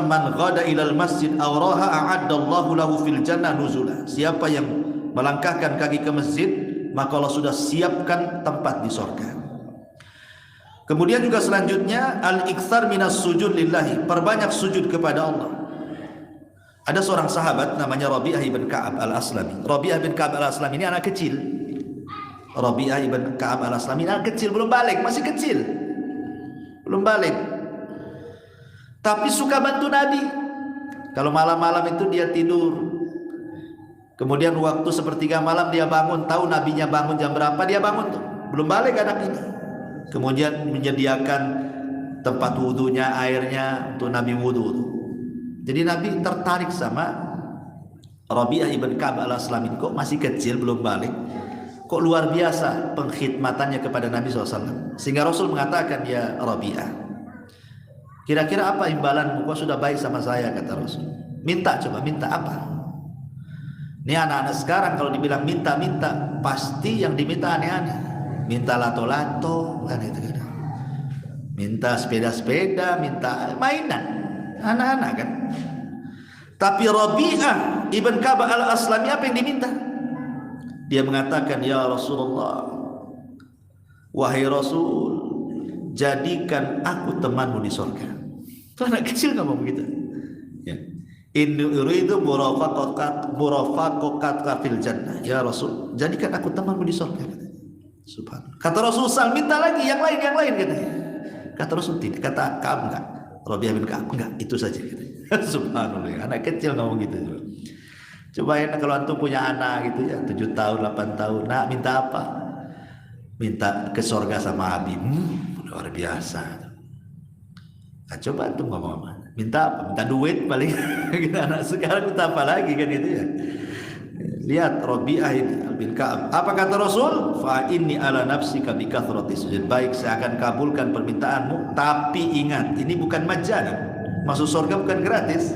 A: man ghada ilal masjid aw raha a'addallahu lahu fil jannah nuzula. Siapa yang melangkahkan kaki ke masjid, maka Allah sudah siapkan tempat di surga. Kemudian juga selanjutnya al-iktsar minas sujud lillahi, perbanyak sujud kepada Allah. Ada seorang sahabat namanya Rabi'ah ibn Ka'ab al-Aslami. Rabi'ah ibn Ka'ab al-Aslami ini anak kecil. Rabi'ah ibn Ka'ab al-Aslami ini anak kecil, belum balik, masih kecil. Belum balik. Tapi suka bantu Nabi. Kalau malam-malam itu dia tidur. Kemudian waktu sepertiga malam dia bangun, tahu nabinya bangun jam berapa, dia bangun tuh. Belum balik anak ini. Kemudian menyediakan tempat wudunya, airnya untuk Nabi wudu. Jadi Nabi tertarik sama Rabi'ah ibn Ka'ab al-Aslami. Kok masih kecil belum balik, kok luar biasa pengkhidmatannya kepada Nabi SAW. Sehingga Rasul mengatakan, ya Rabi'ah, kira-kira apa imbalanmu? Kau sudah baik sama saya, kata Rasul. Minta, coba minta apa? Ini anak-anak sekarang kalau dibilang minta-minta, pasti yang diminta aneh-aneh. Minta lato-lato kan itu kan. minta sepeda-sepeda, minta mainan anak-anak kan. Tapi Rabi'ah ibn Ka'ab al-Aslami apa yang diminta? Dia mengatakan, ya Rasulullah, wahai Rasul, jadikan aku temanmu di surga. Itu anak kecil ngomong begitu. Ya. Inni uridu murafaqatka fil jannah. Ya Rasul, jadikan aku temanmu di surga. Subhanallah. Kata Rasul, minta lagi yang lain katanya. Kata Rasul tidak. Kata Ka'ab enggak. Rabi'ah bin Ka'ab enggak. Itu saja katanya. Subhanallah. Anak kecil ngomong gitu. Cobain kalau antum punya anak gitu ya, 7 tahun, 8 tahun. Nak, minta apa? Minta ke surga sama Habib. Luar biasa. Nah, coba antum ngomong apa? Minta apa? Minta duit paling. Anak sekarang minta apa lagi kan itu ya. Lihat Rabi'ah bin Ka'ab. Apa kata Rasul? Fa inni ala nafsika bi kathrati sujud. Baik, saya akan kabulkan permintaanmu, tapi ingat, ini bukan majanan. Masuk surga bukan gratis.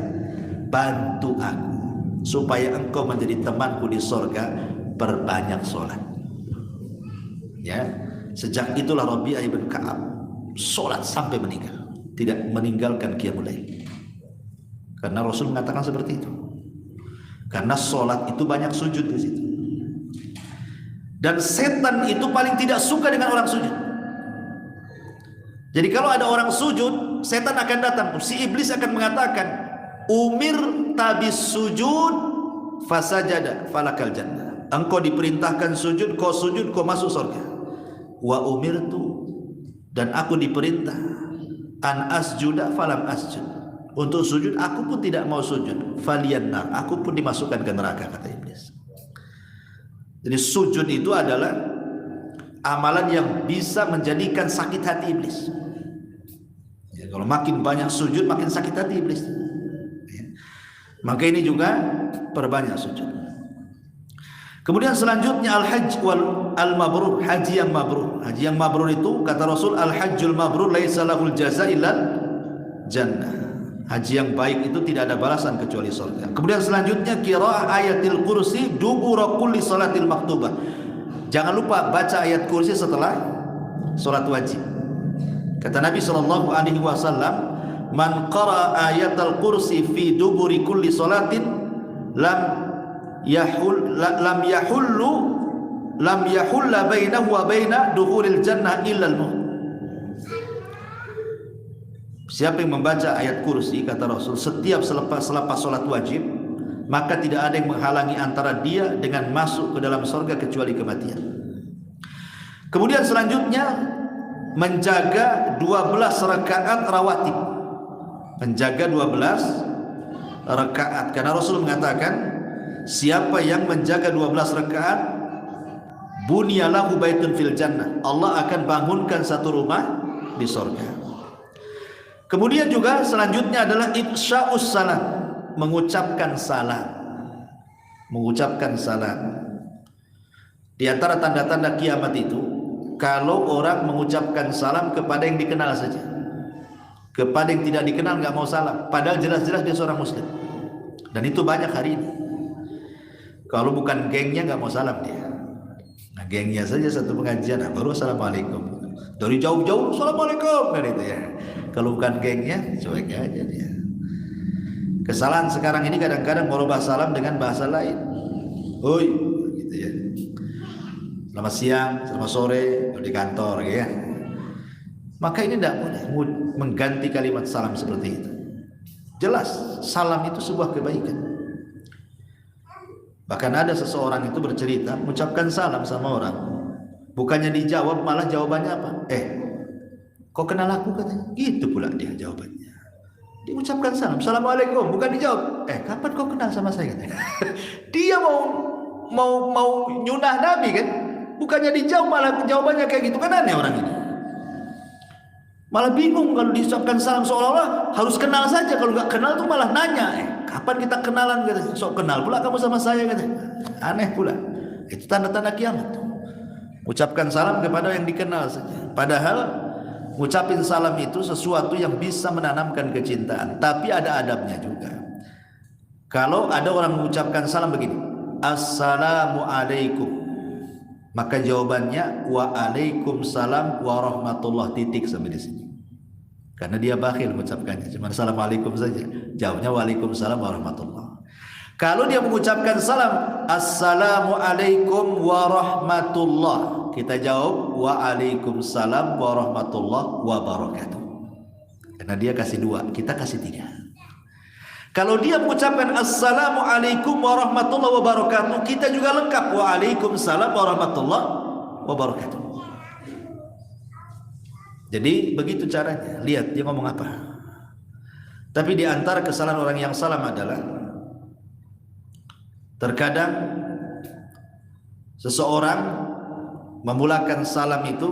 A: Bantu aku supaya engkau menjadi temanku di surga, perbanyak sholat. Ya, sejak itulah Rabi'ah bin Ka'ab sholat sampai meninggal. Tidak meninggalkan qiyamul lail. Karena Rasul mengatakan seperti itu. Karena sholat itu banyak sujud di situ. Dan setan itu paling tidak suka dengan orang sujud. Jadi kalau ada orang sujud, setan akan datang. Si iblis akan mengatakan, umir tabis sujud fasajada falakal jannah. Engkau diperintahkan sujud, kau sujud, kau masuk surga. Wa umirtu, dan aku diperintah an asjuda falam asjud, untuk sujud aku pun tidak mau sujud, faliannar, aku pun dimasukkan ke neraka, kata iblis. Jadi sujud itu adalah amalan yang bisa menjadikan sakit hati iblis. Ya, kalau makin banyak sujud makin sakit hati iblis. Ya. Maka ini juga perbanyak sujud. Kemudian selanjutnya al-hajj wal al-mabrur, haji yang mabrur. Haji yang mabrur itu kata Rasul, al-hajjul mabrur laisa lahul jazaa illal jannah. Haji yang baik itu tidak ada balasan kecuali surga. Kemudian selanjutnya qiraah ayatil kursi dubura kulli salatil maktubah. Jangan lupa baca ayat kursi setelah salat wajib. Kata Nabi sallallahu alaihi wasallam, man qara'a ayatal kursi fi duburi kulli salatin lam yahulla bainahu wa baina dukhulil jannah illa al-maut. Siapa yang membaca ayat kursi, kata Rasul, setiap selepas sholat wajib, maka tidak ada yang menghalangi antara dia dengan masuk ke dalam surga kecuali kematian. Kemudian selanjutnya menjaga 12 rakaat rawatib. Menjaga 12 rakaat, karena Rasul mengatakan, siapa yang menjaga 12 rakaat, bunyalahu baitun fil jannah, Allah akan bangunkan satu rumah di surga. Kemudian juga selanjutnya adalah ifsya'us salam, mengucapkan salam. Mengucapkan salam. Di antara tanda-tanda kiamat itu, kalau orang mengucapkan salam kepada yang dikenal saja. Kepada yang tidak dikenal nggak mau salam, padahal jelas-jelas dia seorang muslim. Dan itu banyak hari ini. Kalau bukan gengnya nggak mau salam dia. Nah, gengnya saja satu pengajian, nah, baru assalamualaikum. Dari jauh-jauh assalamualaikum kan itu ya. Kalau bukan gengnya, cuek aja dia. Kesalahan sekarang ini kadang-kadang merubah salam dengan bahasa lain. Oi, gitu ya. Selamat siang, selamat sore, di kantor ya. Maka ini tidak mudah mengganti kalimat salam seperti itu. Jelas, salam itu sebuah kebaikan. Bahkan ada seseorang itu bercerita, mengucapkan salam sama orang, bukannya dijawab, malah jawabannya apa? Kau kenal aku katanya. Gitu pula dia jawabannya. Diucapkan salam, assalamualaikum, bukan dijawab. Kapan kau kenal sama saya katanya. Dia mau nyunah Nabi kan? Bukannya dijawab, malah jawabannya kayak gitu. Kan aneh orang ini. Malah bingung kalau diucapkan salam, seolah-olah harus kenal saja. Kalau nggak kenal tuh malah nanya, kapan kita kenalan katanya. Sok kenal pula kamu sama saya katanya. Aneh pula. Itu tanda-tanda kiamat. Ucapkan salam kepada yang dikenal saja. Padahal ngucapin salam itu sesuatu yang bisa menanamkan kecintaan, tapi ada adabnya juga. Kalau ada orang mengucapkan salam begini, assalamualaikum, maka jawabannya waalaikumsalam warahmatullah, titik sampai di sini. karena dia bakhil mengucapkannya, cuma assalamualaikum saja. Jawabnya waalaikumsalam warahmatullah. Kalau dia mengucapkan salam, assalamualaikum warahmatullah, kita jawab waalaikumsalam warahmatullah wabarakatuh. Karena dia kasih 2, kita kasih 3. Kalau dia mengucapkan assalamualaikum warahmatullahi wabarakatuh, kita juga lengkap waalaikumsalam warahmatullahi wabarakatuh. Jadi begitu caranya. Lihat dia ngomong apa. Tapi di antara kesalahan orang yang salam adalah terkadang seseorang memulakan salam itu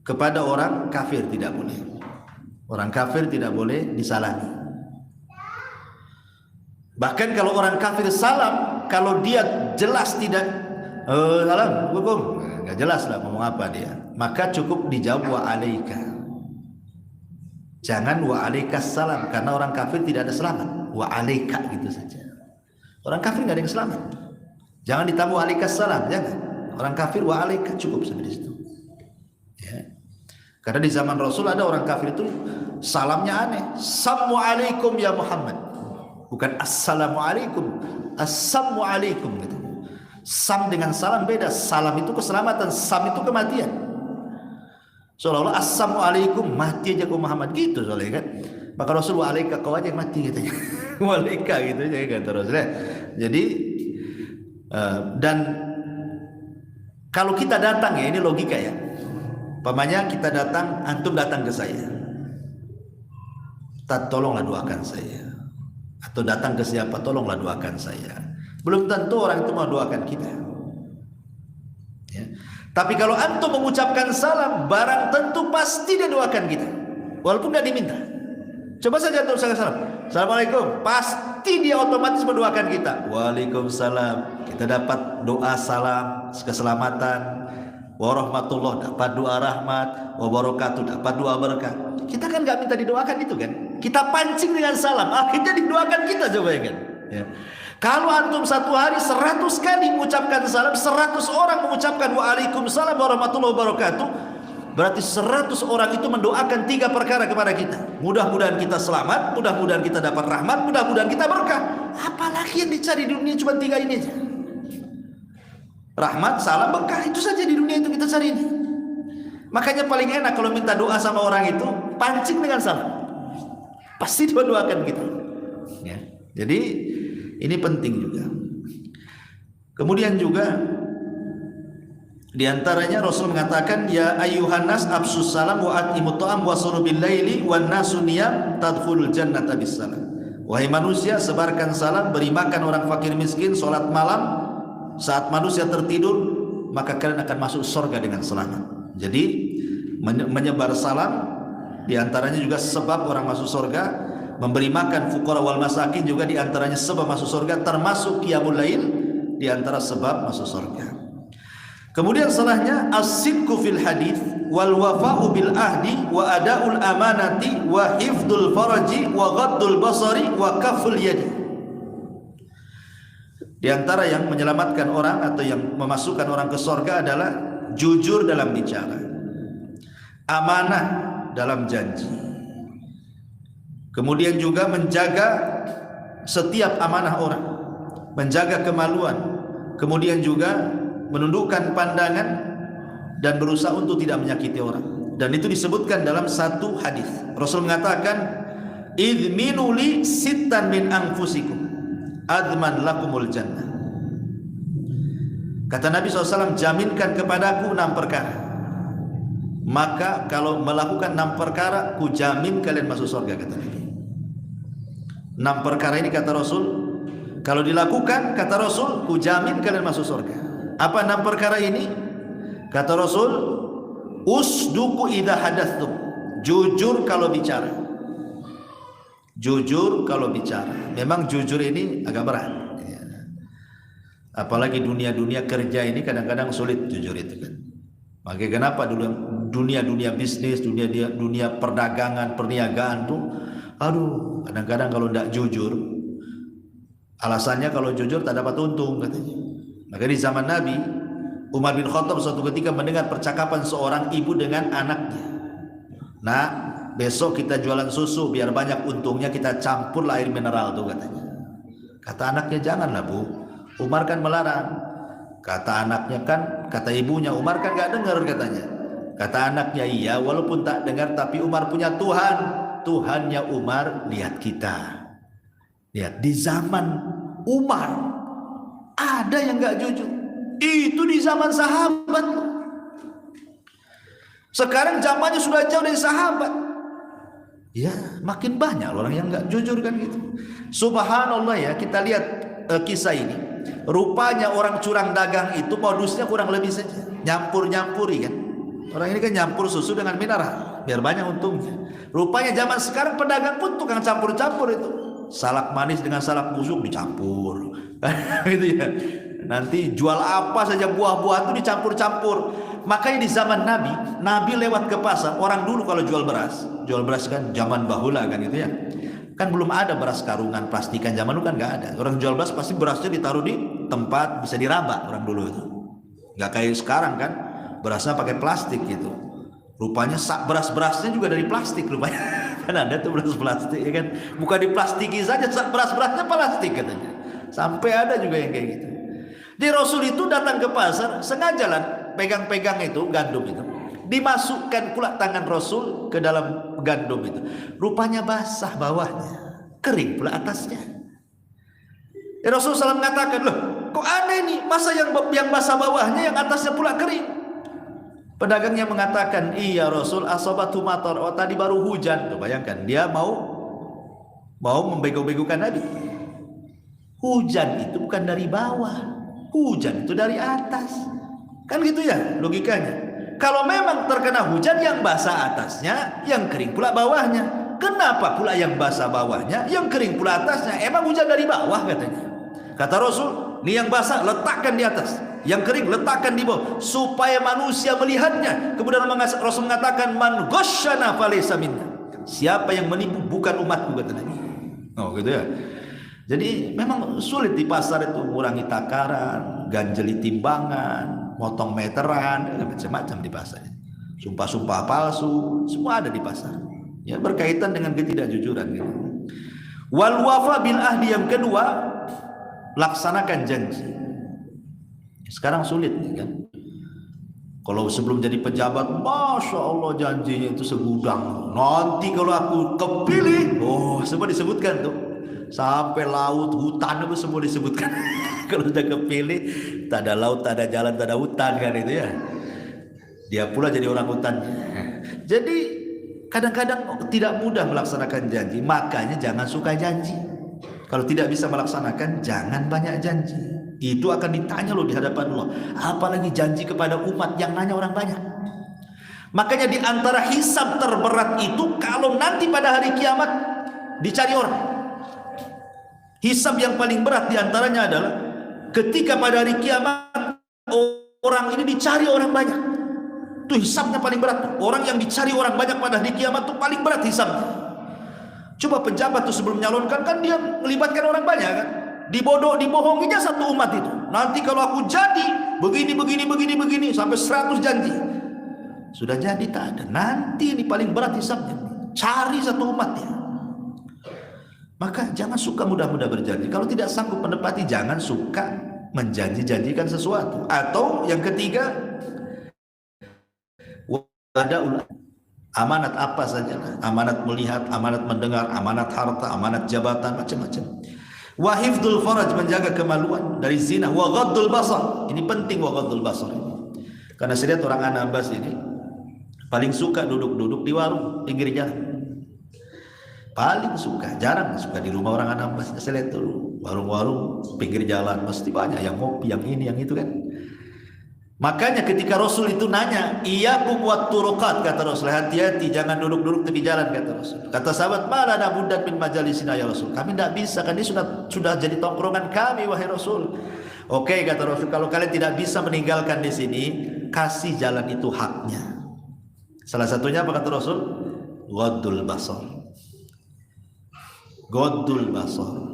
A: kepada orang kafir tidak boleh. Orang kafir tidak boleh disalami. Bahkan kalau orang kafir salam, kalau dia jelas tidak salam, hukum, nggak jelas lah ngomong apa dia, maka cukup dijawab wa alaika. Jangan wa alaikas salam, karena orang kafir tidak ada selamat. Wa alaika gitu saja. Orang kafir nggak ada yang selamat. Jangan ditambah alaikas salam, jangan. Orang kafir wa alaika cukup sampai di situ. Ya. Karena di zaman Rasul ada orang kafir itu salamnya aneh. Assalamualaikum ya Muhammad. Bukan assalamualaikum, assalamualaikum gitu. Sam dengan salam beda. Salam itu keselamatan, sam itu kematian. Seolah-olah assalamualaikum, mati aja kau Muhammad gitu soalnya kan. Maka Rasul wa alaika, kau aja yang mati katanya. Wa alaika gitu aja kata Rasulullah. Jadi dan kalau kita datang ya, ini logika ya. Umpamanya kita datang, antum datang ke saya. Tolonglah doakan saya. Atau datang ke siapa, tolonglah doakan saya. Belum tentu orang itu mau doakan kita ya. Tapi kalau antum mengucapkan salam, barang tentu pasti dia doakan kita, walaupun tidak diminta. Coba saja antum salam, assalamualaikum, pasti dia otomatis mendoakan kita. Waalaikumsalam, kita dapat doa salam keselamatan. Warahmatullah, dapat doa rahmat. Wabarakatuh, dapat doa berkah. Kita kan nggak minta didoakan itu kan, kita pancing dengan salam, akhirnya didoakan kita, coba ya kan ya. Kalau antum satu hari 100 kali mengucapkan salam, 100 orang mengucapkan waalaikumsalam warahmatullahi wabarakatuh, berarti 100 orang itu mendoakan 3 perkara kepada kita. Mudah-mudahan kita selamat, mudah-mudahan kita dapat rahmat, mudah-mudahan kita berkah. Apalagi yang dicari di dunia cuma 3 ini aja. Rahmat, salam, berkah, itu saja di dunia itu kita cari ini. Makanya paling enak kalau minta doa sama orang itu pancing dengan salam, pasti dia doakan kita ya. Jadi ini penting juga. Kemudian juga diantaranya Rasul mengatakan ya ayyuhan nas absus salam wa atimut ta'am wa suru bil laili wan nasu niyam tadkhulul jannata bis salam. Wahai manusia, sebarkan salam, beri makan orang fakir miskin, salat malam saat manusia tertidur, maka kalian akan masuk surga dengan selamat. Jadi menyebar salam diantaranya juga sebab orang masuk surga. Memberi makan fuqara wal masakin juga diantaranya sebab masuk surga, termasuk qiyamul lail diantara sebab masuk surga. Kemudian setelahnya as-sidqu fil hadits wal wafa'u bil ahdi wa ada'ul amanati wa hifdzul faraji wa ghaddul basari wa kaful yadi. Di antara yang menyelamatkan orang atau yang memasukkan orang ke surga adalah jujur dalam bicara, amanah dalam janji, kemudian juga menjaga setiap amanah orang, menjaga kemaluan, kemudian juga menundukkan pandangan dan berusaha untuk tidak menyakiti orang. Dan itu disebutkan dalam satu hadis. Rasul mengatakan, "Idminu li sittan min anfusikum, adman lakumul jannah." Kata Nabi SAW, jaminkan kepadaku 6 perkara. Maka kalau melakukan 6 perkara, ku jamin kalian masuk surga, kata Nabi. 6 perkara ini kata Rasul, kalau dilakukan, kata Rasul, ku jamin kalian masuk surga. Apa 6 perkara ini? Kata Rasul, usduku idha hadatstum, jujur kalau bicara. Jujur kalau bicara. Memang jujur ini agak berat. Apalagi dunia-dunia kerja ini kadang-kadang sulit jujur itu kan. Makanya kenapa dulu dunia bisnis, dunia perdagangan, perniagaan tuh, aduh, kadang-kadang kalau tidak jujur, alasannya kalau jujur tak dapat untung katanya. Maka di zaman Nabi, Umar bin Khattab suatu ketika mendengar percakapan seorang ibu dengan anaknya. Nah, besok kita jualan susu biar banyak untungnya, kita campurlah air mineral tuh katanya. Kata anaknya, janganlah Bu, Umar kan melarang. Kata anaknya kan, kata ibunya, Umar kan gak dengar katanya. Kata anaknya, iya walaupun tak dengar tapi Umar punya Tuhan. Tuhannya Umar lihat kita. Lihat di zaman Umar ada yang gak jujur. Itu di zaman sahabat. Sekarang zamannya sudah jauh dari sahabat. Ya makin banyak orang yang gak jujur kan gitu. Subhanallah ya, kita lihat kisah ini. Rupanya orang curang dagang itu modusnya kurang lebih saja nyampur-nyampuri kan. Orang ini kan nyampur susu dengan mineral biar banyak untungnya. Rupanya zaman sekarang pedagang pun tukang campur-campur itu. Salak manis dengan salak busuk dicampur. Gitu ya. Nanti jual apa saja buah-buah itu dicampur-campur. Makanya di zaman Nabi lewat ke pasar. Orang dulu kalau jual beras kan zaman bahula kan gitu ya. Kan belum ada beras karungan plastikan, zaman dulu kan nggak ada. Orang jual beras pasti berasnya ditaruh di tempat bisa diraba orang dulu itu. Nggak kayak sekarang kan, berasnya pakai plastik gitu. Rupanya beras-berasnya juga dari plastik rupanya. Kan ada tuh beras plastik ya kan. Bukan diplastiki saja, beras-berasnya plastik katanya. Sampai ada juga yang kayak gitu. Di Rasul itu datang ke pasar, sengaja lah pegang-pegang itu gandum itu. Dimasukkan pula tangan Rasul ke dalam gandum itu. Rupanya basah bawahnya, kering pula atasnya. Rasul SAW mengatakan, loh kok aneh nih, masa yang basah bawahnya, yang atasnya pula kering. Pedagangnya mengatakan, iya Rasul, asabatu matar, oh tadi baru hujan. Tuh, bayangkan, dia mau membego-begokan Nabi. Hujan itu bukan dari bawah, hujan itu dari atas. Kan gitu ya logikanya. Kalau memang terkena hujan, yang basah atasnya, yang kering pula bawahnya. Kenapa pula yang basah bawahnya, yang kering pula atasnya? Emang hujan dari bawah katanya. Kata Rasul, ini yang basah letakkan di atas, yang kering letakkan di bawah, supaya manusia melihatnya. Kemudian Rasul mengatakan, man ghasyana falaysa minna. Siapa yang menipu bukan umatku kata Nabi. Oh gitu ya. Jadi memang sulit di pasar itu mengurangi takaran, ganjeli timbangan, motong meteran, macam-macam di pasar. Sumpah-sumpah palsu, semua ada di pasar. Ya berkaitan dengan ketidakjujuran gitu. Wal wafa bil ahdi, yang kedua, laksanakan janji. Sekarang sulit nih kan. Kalau sebelum jadi pejabat, masya Allah janjinya itu segudang. Nanti kalau aku kepilih, oh semua disebutkan tuh. Sampai laut, hutan itu semua disebutkan. Kalau sudah kepilih, tak ada laut, tak ada jalan, tak ada hutan kan itu ya. Dia pula jadi orang hutan. Jadi kadang-kadang tidak mudah melaksanakan janji. Makanya jangan suka janji. Kalau tidak bisa melaksanakan, jangan banyak janji. Itu akan ditanya loh di hadapan Allah. Apalagi janji kepada umat yang nanya orang banyak. Makanya di antara hisab terberat itu kalau nanti pada hari kiamat dicari orang. Hisab yang paling berat diantaranya adalah ketika pada hari kiamat orang ini dicari orang banyak. Itu hisabnya paling berat. Orang yang dicari orang banyak pada hari kiamat itu paling berat hisabnya. Coba pejabat itu sebelum menyalonkan kan dia melibatkan orang banyak kan. Dibohonginya satu umat itu. Nanti kalau aku jadi begini sampai 100 janji. Sudah jadi tak ada. Nanti ini paling berat hisabnya. Cari satu umat ya. Maka jangan suka mudah-mudah berjanji. Kalau tidak sanggup menepati, jangan suka menjanji-janjikan sesuatu. Atau yang ketiga, ada amanat apa saja, amanat melihat, amanat mendengar, amanat harta, amanat jabatan, macam-macam. Wa hifdzul faraj, menjaga kemaluan dari zina. Wa ghaddul basar, ini penting wa ghaddul basar. Karena saya lihat orang Anambas ini paling suka duduk-duduk di warung pinggir jalan. Paling suka, jarang suka di rumah orang Anambas. Saya lihat dulu warung-warung pinggir jalan pasti banyak yang ngopi, yang ini, yang itu kan. Makanya ketika Rasul itu nanya, iyyakum wat turuqat, kata Rasul, hati-hati jangan duduk-duduk tepi jalan, kata Rasul. Kata sahabat, mala nabuddan min majalisina ya Rasul. Kami tidak bisa, kan ini sudah jadi tongkrongan kami wahai Rasul. Oke, kata Rasul, kalau kalian tidak bisa meninggalkan di sini, kasih jalan itu haknya. Salah satunya apa kata Rasul? Ghaddul basar. Ghaddul basar.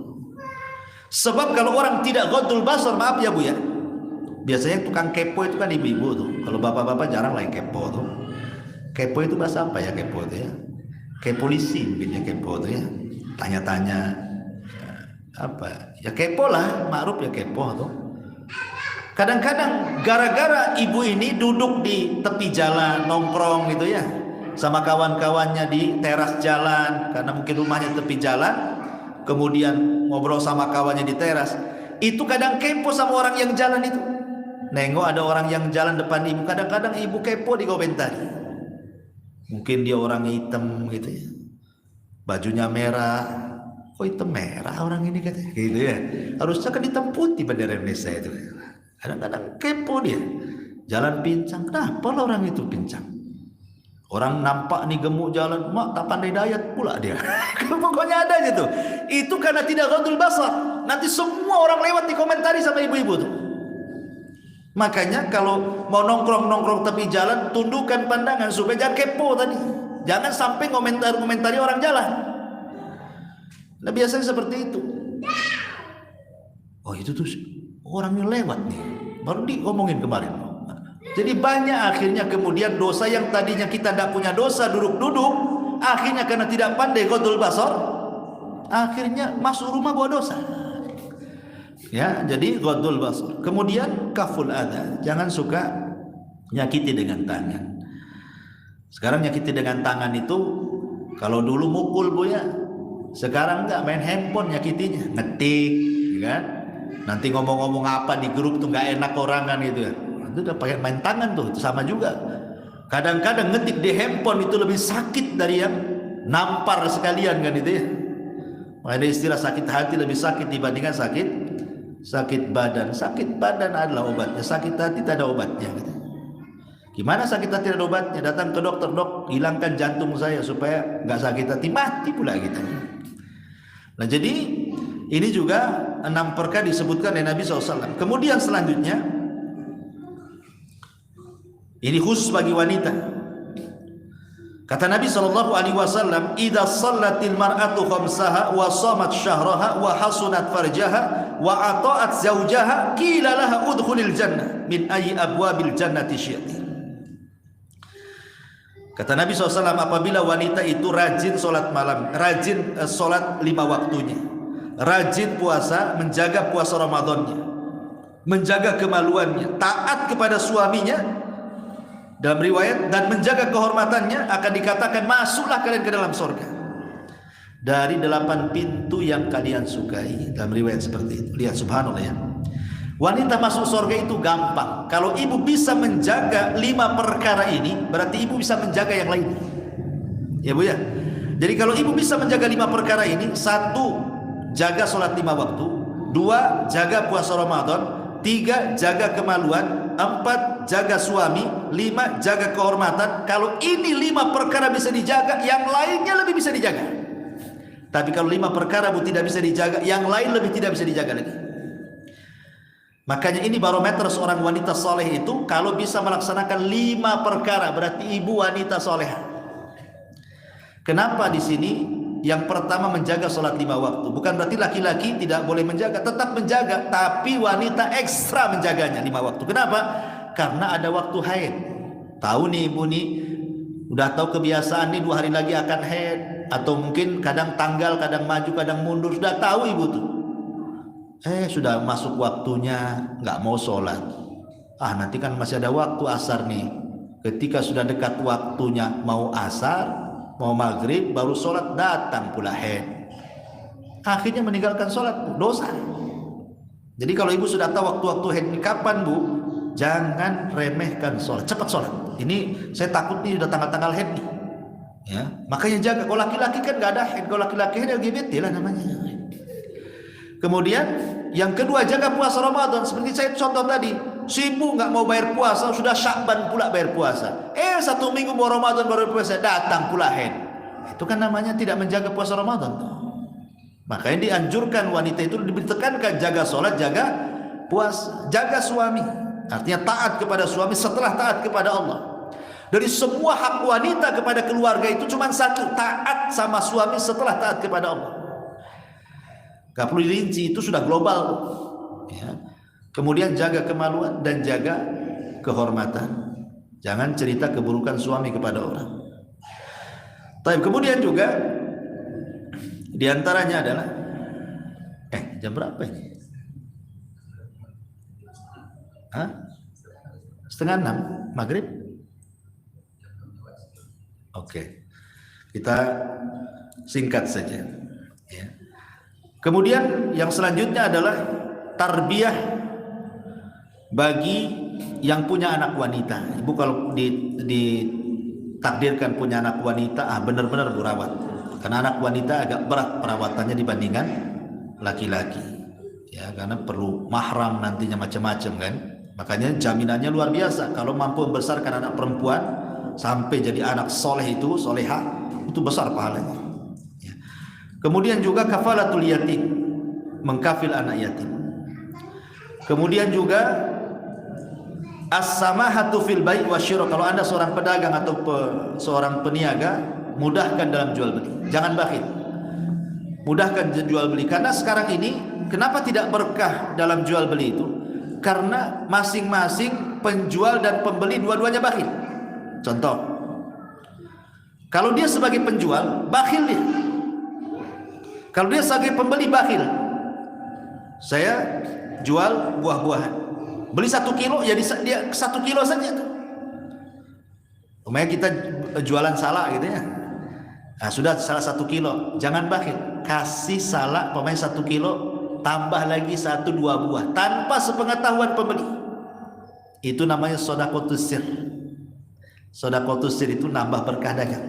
A: Sebab kalau orang tidak ghaddul basar, maaf ya Bu ya, biasanya tukang kepo itu kan ibu-ibu tuh. Kalau bapak-bapak jarang lah yang kepo tuh. Kepo itu bahasa apa ya kepo itu ya? kayak polisi mungkin ya, kepo tuh ya, tanya-tanya apa ya, kepo lah, ma'ruf ya kepo tuh. Kadang-kadang gara-gara ibu ini duduk di tepi jalan nongkrong gitu ya sama kawan-kawannya di teras jalan, karena mungkin rumahnya tepi jalan, kemudian ngobrol sama kawannya di teras, itu kadang kepo sama orang yang jalan itu. Nengok ada orang yang jalan depan ibu, kadang-kadang ibu kepo dikomentari. Mungkin dia orang hitam gitu ya, bajunya merah, kok hitam merah orang ini katanya gitu ya, harusnya kan hitam putih bendera Indonesia itu. Kadang-kadang kepo dia, jalan pincang, kenapa lah orang itu pincang? Orang nampak nih gemuk jalan, mak tak pandai dayat pula dia. Pokoknya ada gitu. Itu karena tidak ghadul basar. Nanti semua orang lewat dikomentari sama ibu-ibu tuh. Makanya kalau mau nongkrong-nongkrong tepi jalan, tundukkan pandangan supaya jangan kepo tadi. Jangan sampai komentari orang jalan. Nah biasanya seperti itu. Oh itu tuh orangnya lewat nih, baru diomongin kemarin. Jadi banyak akhirnya kemudian dosa yang tadinya kita tidak punya dosa duduk-duduk, akhirnya karena tidak pandai ghadul basar, akhirnya masuk rumah bawa dosa. Ya, jadi ghadul basar. Kemudian kaful adha, jangan suka nyakiti dengan tangan. Sekarang nyakiti dengan tangan itu, kalau dulu mukul bu ya, sekarang enggak, main handphone nyakitinya, ngetik, kan? Nanti ngomong-ngomong apa di grup tuh nggak enak orangan gitu ya. Itu udah pakai main tangan tuh, itu sama juga. Kadang-kadang ngetik di handphone itu lebih sakit dari yang nampar sekalian kan itu ya. Ada istilah sakit hati lebih sakit dibandingkan sakit badan. Sakit badan adalah obatnya, sakit hati tidak ada obatnya gitu. Gimana sakit hati tidak ada obatnya? Datang ke dokter, dok hilangkan jantung saya supaya nggak sakit hati, mati pula gitu. Nah jadi ini juga 6 perkara disebutkan oleh Nabi SAW. Kemudian selanjutnya, ini khusus bagi wanita. Kata Nabi SAW, "Idza shallatil mar'atu khamsaha wa shamat syahraha wa hasunat farjaha wa ata'at zawjaha qila laha udkhulil jannah min ayyi abwabil jannati syi'ti." Kata Nabi SAW, apabila wanita itu rajin sholat malam, rajin sholat 5 waktunya, rajin puasa, menjaga puasa Ramadannya, menjaga kemaluannya, taat kepada suaminya dalam riwayat, dan menjaga kehormatannya, akan dikatakan masuklah kalian ke dalam surga dari 8 pintu yang kalian sukai. Dalam riwayat seperti itu. Lihat subhanallah ya, wanita masuk surga itu gampang. Kalau ibu bisa menjaga 5 perkara ini, berarti ibu bisa menjaga yang lain. Ya bu ya. Jadi kalau ibu bisa menjaga 5 perkara ini, 1, jaga sholat 5 waktu, 2, jaga puasa Ramadan, 3, jaga kemaluan, 4, jaga suami, 5, jaga kehormatan. Kalau ini 5 perkara bisa dijaga, yang lainnya lebih bisa dijaga. Tapi kalau 5 perkara bu tidak bisa dijaga, yang lain lebih tidak bisa dijaga lagi. Makanya ini barometer seorang wanita soleh itu, kalau bisa melaksanakan 5 perkara, berarti ibu wanita soleh. Kenapa di sini yang pertama menjaga sholat 5 waktu? Bukan berarti laki-laki tidak boleh menjaga, tetap menjaga, tapi wanita ekstra menjaganya 5 waktu. Kenapa? Karena ada waktu haid. Tahu nih ibu nih, udah tahu kebiasaan nih 2 hari lagi akan haid, atau mungkin kadang tanggal, kadang maju, kadang mundur, sudah tahu ibu tuh. Sudah masuk waktunya, nggak mau sholat. Nanti kan masih ada waktu asar nih. Ketika sudah dekat waktunya mau asar, mau maghrib, baru sholat, datang pula haid. Akhirnya meninggalkan sholat, dosa. Jadi kalau ibu sudah tahu waktu-waktu haid ini kapan bu, jangan remehkan sholat, cepat sholat. Ini saya takut nih udah tanggal-tanggal haid nih. Ya, makanya jaga. Kalau laki-laki kan nggak ada haid, kalau laki-laki haid LGBT lah namanya. Kemudian yang kedua, jaga puasa Ramadan. Seperti saya contoh tadi, sibuk nggak mau bayar puasa, sudah Syakban pula bayar puasa. 1 minggu mau Ramadan baru puasa, datang pula haid. Itu kan namanya tidak menjaga puasa Ramadan. Makanya dianjurkan wanita itu ditekankan jaga sholat, jaga puasa, jaga suami. Artinya taat kepada suami setelah taat kepada Allah. Dari semua hak wanita kepada keluarga itu cuma 1, taat sama suami setelah taat kepada Allah. Gak perlu dirinci, itu sudah global ya. Kemudian jaga kemaluan dan jaga kehormatan. Jangan cerita keburukan suami kepada orang. Tapi kemudian juga diantaranya adalah jam berapa ini? Hah? 5:30 maghrib? Oke, kita singkat saja. Ya. Kemudian yang selanjutnya adalah tarbiyah bagi yang punya anak wanita. Ibu kalau ditakdirkan punya anak wanita, benar-benar berawat. Karena anak wanita agak berat perawatannya dibandingkan laki-laki. Ya, karena perlu mahram nantinya macam-macam kan. Makanya jaminannya luar biasa. Kalau mampu membesarkan anak perempuan sampai jadi anak soleh itu, solehah, itu besar pahalanya. Ya. Kemudian juga kafalatul yatim, mengkafil anak yatim. Kemudian juga as-samahatu fil bai' wasyira. Kalau Anda seorang pedagang atau seorang peniaga, mudahkan dalam jual beli. Jangan bakhil. Mudahkan jual beli. Karena sekarang ini kenapa tidak berkah dalam jual beli itu? Karena masing-masing penjual dan pembeli dua-duanya bakhil. Contoh, kalau dia sebagai penjual, bakhil dia. Kalau dia sebagai pembeli, bakhil. Saya jual buah-buahan, beli 1 kilo, jadi dia 1 kilo saja tuh. Umpamanya kita jualan salak gitu ya. Nah, sudah salah 1 kilo, jangan bakhil. Kasih salak umpamanya 1 kilo, tambah lagi 1-2 buah tanpa sepengetahuan pembeli. Itu namanya shadaqatus sir. Shadaqatus sir itu nambah berkah dagang.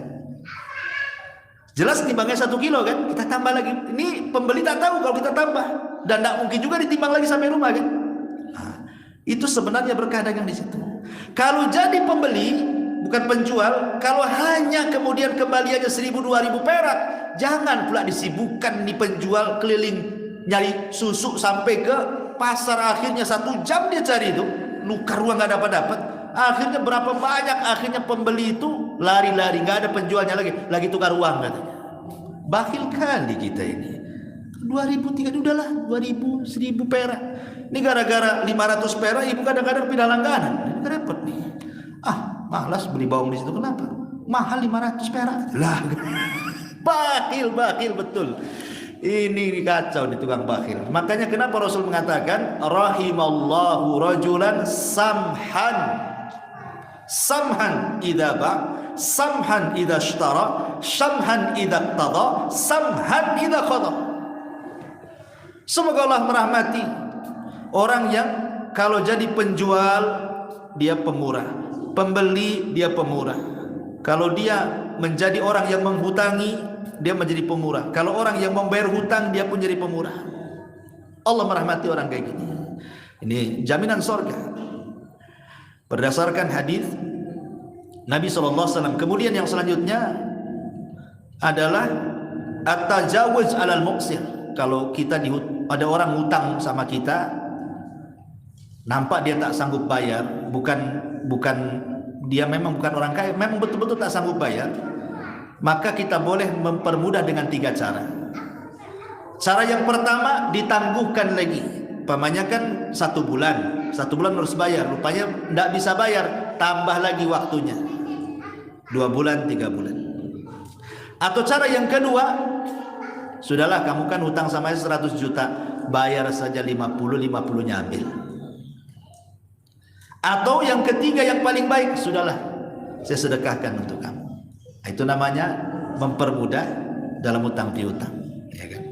A: Jelas timbangnya 1 kilo kan, kita tambah lagi. Ini pembeli tak tahu kalau kita tambah, dan tidak mungkin juga ditimbang lagi sampai rumah kan. Nah, itu sebenarnya berkah dagang di situ. Kalau jadi pembeli bukan penjual, kalau hanya kemudian kembaliannya 1.000-2.000 perak, jangan pula disibukkan nih penjual keliling nyari susu sampai ke pasar, akhirnya 1 jam dia cari itu, nukar uang nggak dapat. Akhirnya berapa banyak, akhirnya pembeli itu lari-lari, nggak ada penjualnya lagi tukar uang katanya. Bakhil kali kita ini. 2.000, 3.000, udahlah 2.000, 1.000 perak. Ini gara-gara 500 perak, ibu kadang-kadang pindah langganan. Ini repot nih. Malas beli bawang di situ, kenapa? Mahal 500 perak. Lah, bakhil betul. Ini kacau nih tukang bakhil. Makanya kenapa Rasul mengatakan rahimallahu rajulan samhan. Samhan idza ba', samhan idza ishtara, samhan idza qada, samhan idza qada. Semoga Allah merahmati orang yang kalau jadi penjual dia pemurah, pembeli dia pemurah. Kalau dia menjadi orang yang menghutangi, dia menjadi pemurah. Kalau orang yang membayar hutang, dia pun jadi pemurah. Allah merahmati orang kayak gini. Ini jaminan surga berdasarkan hadis Nabi SAW. Kemudian yang selanjutnya adalah at-tajawuz 'alal muqsir. Kalau kita ada orang hutang sama kita, nampak dia tak sanggup bayar, bukan dia memang bukan orang kaya, memang betul-betul tak sanggup bayar, maka kita boleh mempermudah dengan 3 cara. Cara yang pertama, ditangguhkan lagi. Pamannya kan 1 bulan harus bayar, rupanya tidak bisa bayar, tambah lagi waktunya 2 bulan, 3 bulan. Atau cara yang kedua, sudahlah kamu kan hutang sama 100 juta, bayar saja 50-50-nya ambil. Atau yang ketiga yang paling baik, sudahlah saya sedekahkan untuk kamu. Itu namanya mempermudah dalam hutang piutang, ya kan?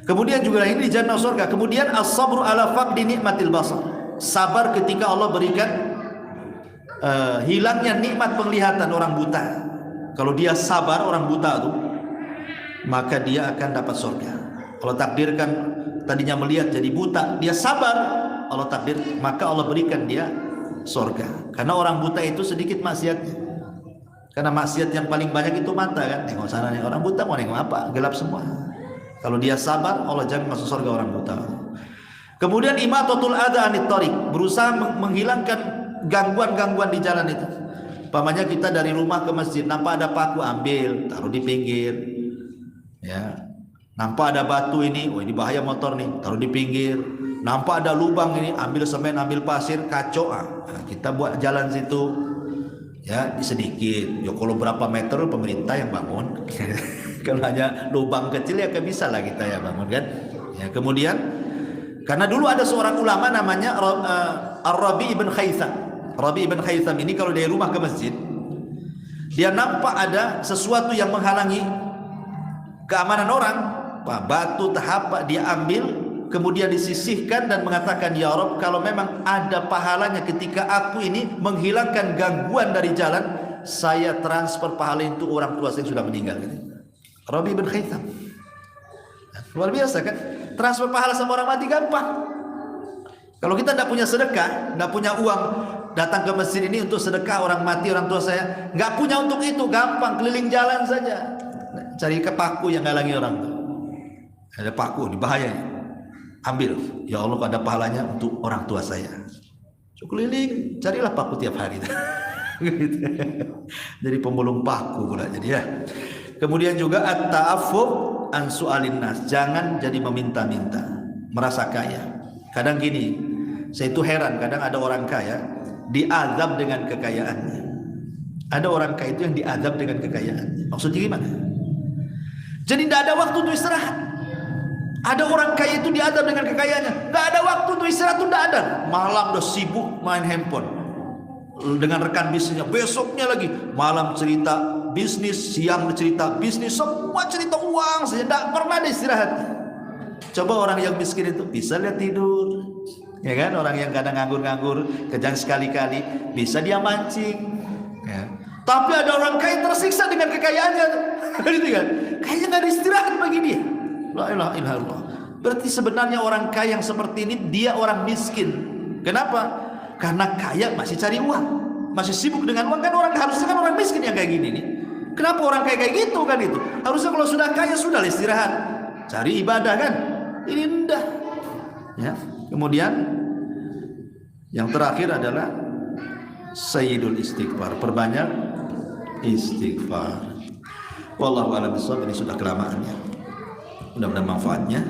A: Kemudian juga ini di jannah surga. Kemudian as-sabru ala faqdi nikmatil basar. Sabar ketika Allah berikan hilangnya nikmat penglihatan orang buta. Kalau dia sabar orang buta itu, maka dia akan dapat surga. Allah takdirkan tadinya melihat jadi buta, dia sabar, Allah takdir, maka Allah berikan dia surga. Karena orang buta itu sedikit maksiatnya. Karena maksiat yang paling banyak itu mata kan. Tengok sana nih, orang buta mau nengok apa? Gelap semua. Kalau dia sabar, Allah jamin masuk surga orang buta. Kemudian imatatul adza anit thariq, berusaha menghilangkan gangguan-gangguan di jalan itu. Pamannya kita dari rumah ke masjid, nampak ada paku, ambil, taruh di pinggir. Ya. Nampak ada batu ini, oh ini bahaya motor nih, taruh di pinggir. Nampak ada lubang ini, ambil semen, ambil pasir, kacau. Nah, kita buat jalan situ. Ya sedikit. Ya kalau berapa meter pemerintah yang bangun. Kalau hanya lubang kecil ya bisa lah kita ya bangun kan. Ya kemudian karena dulu ada seorang ulama namanya Ar-Rabi ibn Khaytham. Rabi ibn Khaytham ini kalau dari rumah ke masjid, dia nampak ada sesuatu yang menghalangi keamanan orang, batu tahap dia ambil, kemudian disisihkan dan mengatakan, ya Rabb, kalau memang ada pahalanya ketika aku ini menghilangkan gangguan dari jalan, saya transfer pahala itu orang tua saya yang sudah meninggal. Rabi ibn Khaytham, luar biasa kan? Transfer pahala sama orang mati gampang. Kalau kita tidak punya sedekah, tidak punya uang, datang ke masjid ini untuk sedekah orang mati orang tua saya, nggak punya untuk itu, gampang, keliling jalan saja, cari ke paku yang ngalangi orang tuh. Ada paku, ini bahaya, ambil. Ya Allah, ada pahalanya untuk orang tua saya. So, keliling, carilah paku tiap hari. Jadi pemulung paku pula jadi ya. Kemudian juga at-ta'affuf an su'alin nas, jangan jadi meminta-minta, merasa kaya. Kadang gini, saya itu heran, kadang ada orang kaya diazab dengan kekayaannya. Ada orang kaya itu yang diazab dengan kekayaannya. Maksudnya gimana? Jadi tidak ada waktu untuk istirahat. Ada orang kaya itu diazab dengan kekayaannya, tidak ada waktu untuk istirahat, itu tidak ada. Malam udah sibuk main handphone dengan rekan bisnisnya, besoknya lagi malam cerita bisnis, siang cerita bisnis, semua cerita uang saja, tidak pernah ada istirahat. Coba orang yang miskin itu bisa lihat tidur, ya kan? Orang yang kadang nganggur-nganggur, kejang sekali-kali, bisa dia mancing, ya. Tapi ada orang kaya tersiksa dengan kekayaannya, gitu kan? Kayaknya nggak ada istirahat bagi dia. La ilaha illallah. Berarti sebenarnya orang kaya yang seperti ini dia orang miskin. Kenapa? Karena kaya masih cari uang, masih sibuk dengan uang. Kan orang harusnya kan orang miskin yang kayak gini nih. Kenapa orang kaya kayak gitu kan itu? Harusnya kalau sudah kaya sudah istirahat, cari ibadah kan? Ini enggak. Ya. Kemudian yang terakhir adalah sayyidul istighfar, perbanyak istighfar. Wallahu a'lam bishawab. Ini sudah kelamaannya. Mudah-mudahan manfaatnya.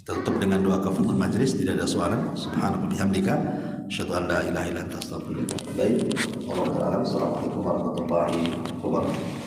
A: Kita tutup dengan doa kafaratul majlis. Tidak ada soalan. Subhanallah bihamdika, asyhadu an la ilaha illa anta, astaghfiruka wa atubu ilaik. Wallahu a'lam. Assalamualaikum warahmatullahi wabarakatuh.